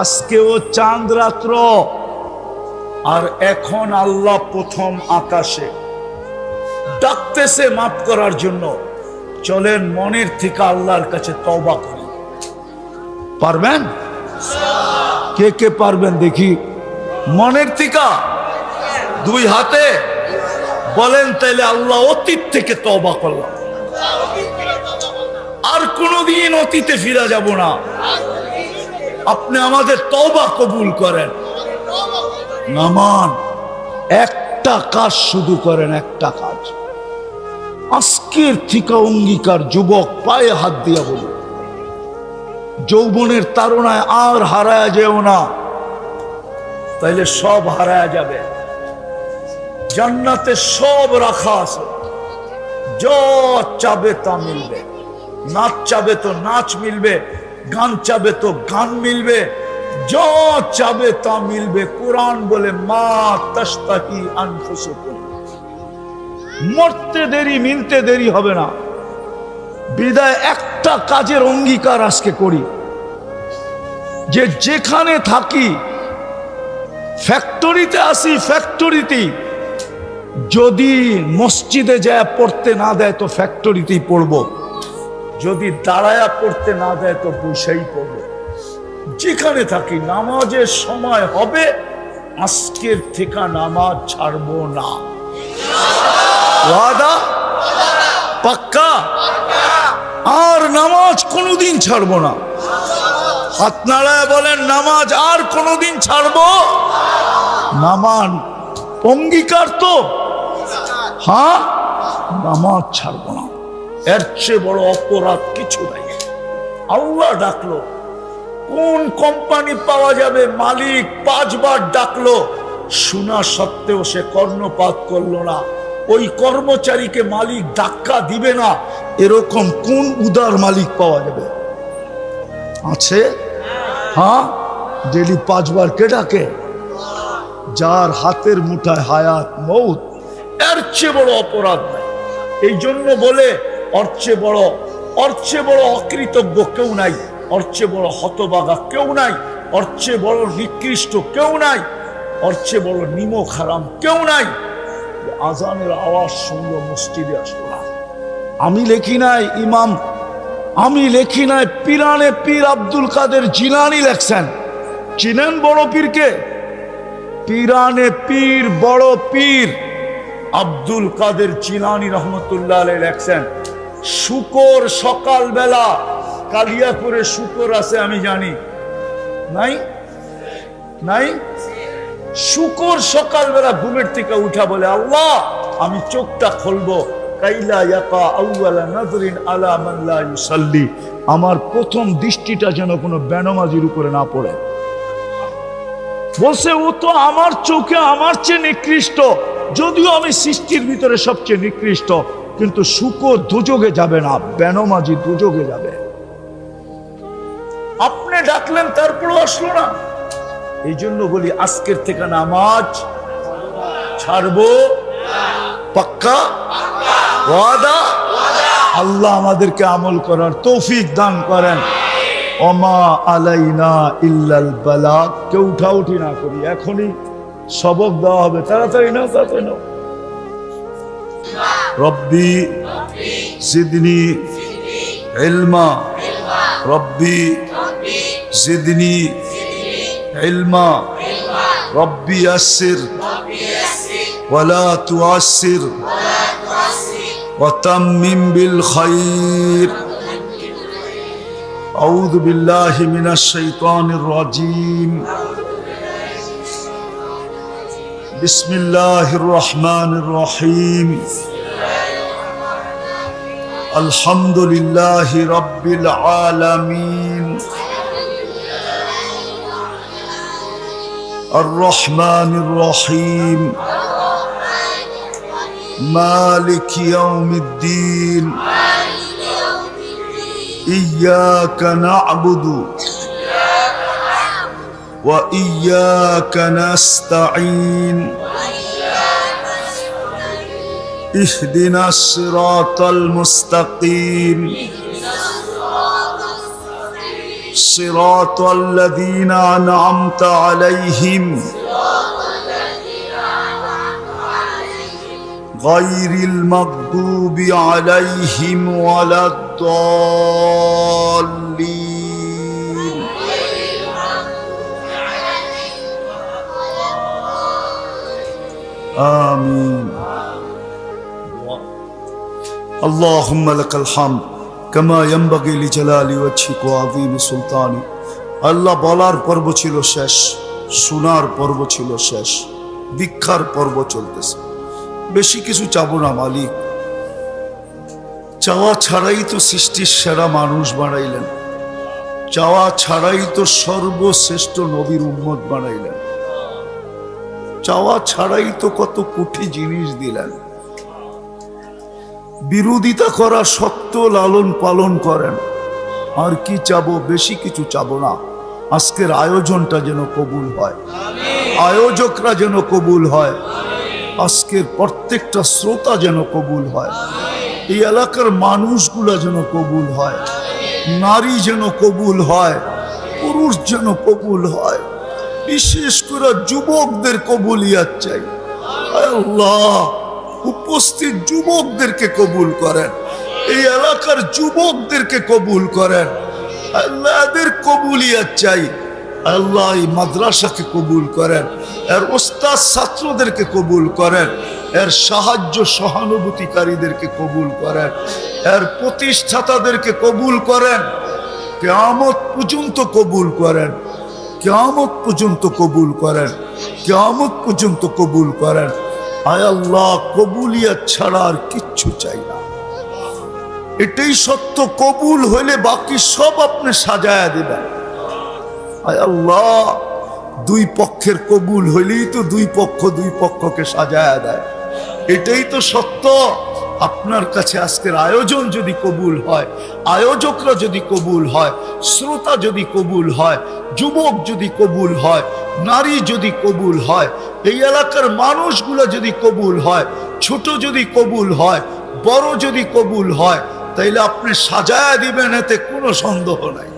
আজকেও চাঁদ রাত্র। আর এখন আল্লাহ প্রথম আকাশে ডাকতেছে মাফ করার জন্য। চলেন মনের থেকে আল্লাহর কাছে তওবা করি। পারবেন? কে কে পারবেন দেখি? মনের থেকে 2 হাতে বলেন, তাইলে আল্লাহ অতীত থেকে তওবা করলাম, আর কোনদিন অতীতে ফিরা যাব না। আপনি আমাদের তওবা কবুল করেন। নামান একটা কাজ শুধু করেন, একটা কাজ। আজকের থেকে অঙ্গীকার, যুবক পায়ে হাত দিয়া বলুন, যৌবনের তাড়নায় আর হারায়া যেও না, তাইলে সব হারায়া যাবে। জান্নাতে সব রাখা আছে, যা চাবে তা মিলবে। নাচ চাবে তো নাচ মিলবে, গান চাবে তো গান মিলবে, যা চাবে তা মিলবে। কোরআন বলে, মা তাশতাহি আনফুসুকুম, মরতে দেরি, মিলতে দেরি হবে না। বিদায় একটা কাজের অঙ্গীকার আজকে করি, যে যেখানে থাকি, ফ্যাক্টরিতে আসি, ফ্যাক্টরিতে যদি মসজিদে যায় পড়তে না দেয় তো ফ্যাক্টরিতেই পড়ব, যদি দাঁড়ায়া পড়তে না দেয় তো বসেই পড়ব। যেখানে থাকি নামাজের সময় হবে, আজকের থেকে নামাজ ছাড়বো না। ওয়াদা? পাক্কা? আর নামাজ কোনোদিন ছাড়বো না। হাত নাড়ায় বলেন, নামাজ আর কোনোদিন ছাড়বো নামান। অঙ্গীকার তো? হ্যাঁ, নামাজ ছাড়বো না। এর চেয়ে বড় অপরাধ কিছু নাই। আল্লাহ ডাকলো, কোন কোম্পানি পাওয়া যাবে? মালিক 5 বার ডাকলো, শোনা সত্ত্বেও সে কর্ণপাত করলো না। ওই কর্মচারীকে মালিক ধাক্কা দিবে না, এরকম কোন উদার মালিক পাওয়া যাবে? আছে? হ্যাঁ, ডেলি 5 বার কে ডাকে? যার হাতের মুঠায় হায়াত মৌত। এর চেয়ে বড় অপরাধ নাই। এই জন্য বলে, ওর চেয়ে বড় অকৃতজ্ঞ কেউ নাই, ওর চেয়ে বড় হতভাগা কেউ নাই, ওর চেয়ে বড় নিকৃষ্ট কেউ নাই, ওর চেয়ে বড় নিমক হারাম কেউ নাই। আজানের আওয়াজ শুনলো, মসজিদে আসলো না। আমি লেখি নাই ইমাম, আমি লেখি নাই, পিরানে পীর আব্দুল কাদের জিলানী লেখছেন। চিনেন বড় পীরকে? পিরানে পীর, বড় পীর আব্দুল কাদের জিলানী রহমতুল্লাহ আলাইহি লেখছেন, শুকর সকালবেলা, কালিয়াপুরে শুকর আছে আমি জানি, নাই? নাই? শুকর সকালবেলা ঘুমের থেকে উঠা বলে, আল্লাহ আমি চোখটা খুলবো, কাইলা ইয়াকা আউয়ালা নাজরিন আলা মান লা ইউসাল্লি, আমার প্রথম দৃষ্টিটা যেন কোনো বেনামাজির উপরে না পড়ে। বলছে, ও তো আমার চোখে আমার চেয়ে নিকৃষ্ট, যদিও আমি সৃষ্টির ভিতরে সবচেয়ে নিকৃষ্ট, কিন্তু শুকর দুযোগে যাবে না, বেনামাজি দুযোগে যাবে। আপনি ডাকলেন তারপরও আসলো না। এই জন্য বলি, আজকের থেকে নামাজ ছাড়বো। পাক্কা? ওয়াদা? আল্লাহ আমাদেরকে আমল করার তৌফিক দান করেন। ওমা আলাইনা ইল্লাল বালাগ। কেউ উঠাউঠি না করি, এখনই সবক দেওয়া হবে। তাড়াতাড়ি নাও, তাড়াতাড়ি নাও। রব্বি জিদনি ইলমা রব্বি জিদনি ইলমা রব্বি ইয়াসসির ওয়ালা তুআসসির وتمم بالخير أعوذ بالله من الشيطان الرجيم بسم الله الرحمن الرحيم الحمد لله رب العالمين الرحمن الرحيم مالك يوم الدين إياك نعبد وإياك نستعين اهدنا الصراط المستقيم صراط الذين أنعمت عليهم غير المغضوب عليهم ولا الضالين آمين اللهم لك الحمد كما ينبغي لجلال وجهك وعظيم سلطانك আল্লাহ বলার পর্ব ছিল শেষ, শোনার পর্ব ছিল শেষ, দীক্ষার পর্ব চলতেছে। বেশি কিছু চাবো না মালিক, চাওয়া ছাড়াই তো সৃষ্টির সেরা মানুষ বানাইলেন, চাওয়া ছাড়াই তো সর্বশ্রেষ্ঠ নবীর উম্মত বানাইলেন, চাওয়া ছাড়াই তো কত কোটি জিনিস দিলেন, বিরোধিতা করা সত্ত্বেও লালন পালন করেন। আর কি চাবো? বেশি কিছু চাবো না। আজকের আয়োজনটা যেন কবুল হয়, আয়োজকরা যেন কবুল হয়, আজকের প্রত্যেকটা শ্রোতা যেন কবুল হয়, এই এলাকার মানুষগুলা যেন কবুল হয়, নারী যেন কবুল হয়, পুরুষ যেন কবুল হয়, বিশেষ করে যুবকদের কবুলিয়াত চাই। আল্লাহ উপস্থিত যুবকদেরকে কবুল করেন, এই এলাকার যুবকদেরকে কবুল করেন। আল্লাহ এদের কবুলিয়াত চাই। আল্লাহ এই মাদ্রাসাকে কবুল করেন, এর ওস্তাদ ছাত্রদেরকে কবুল করেন, এর সাহায্য সহানুভূতিকারীদেরকে কবুল করেন, এর প্রতিষ্ঠাতাদেরকে কবুল করেন, কিয়ামত পর্যন্ত কবুল করেন, কিয়ামত পর্যন্ত কবুল করেন, কিয়ামত পর্যন্ত কবুল করেন। আয় আল্লাহ কবুলিয়াত ছাড়া আর কিচ্ছু চাই না। এটাই সত্য, কবুল হইলে বাকি সব আপনি সাজায়া দিবেন। আয় আল্লাহ দুই পক্ষের কবুল হইলেই তো দুই পক্ষকে সাজায়া দেয়। এটাই তো সত্য। আপনার কাছে আজকের আয়োজন যদি কবুল হয়, আয়োজকরা যদি কবুল হয়, শ্রোতা যদি কবুল হয়, যুবক যদি কবুল হয়, নারী যদি কবুল হয়, এই এলাকার মানুষগুলো যদি কবুল হয়, ছোট যদি কবুল হয়, বড় যদি কবুল হয়, তাইলে আপনি সাজায়া দিবেন, এতে কোনো সন্দেহ নাই।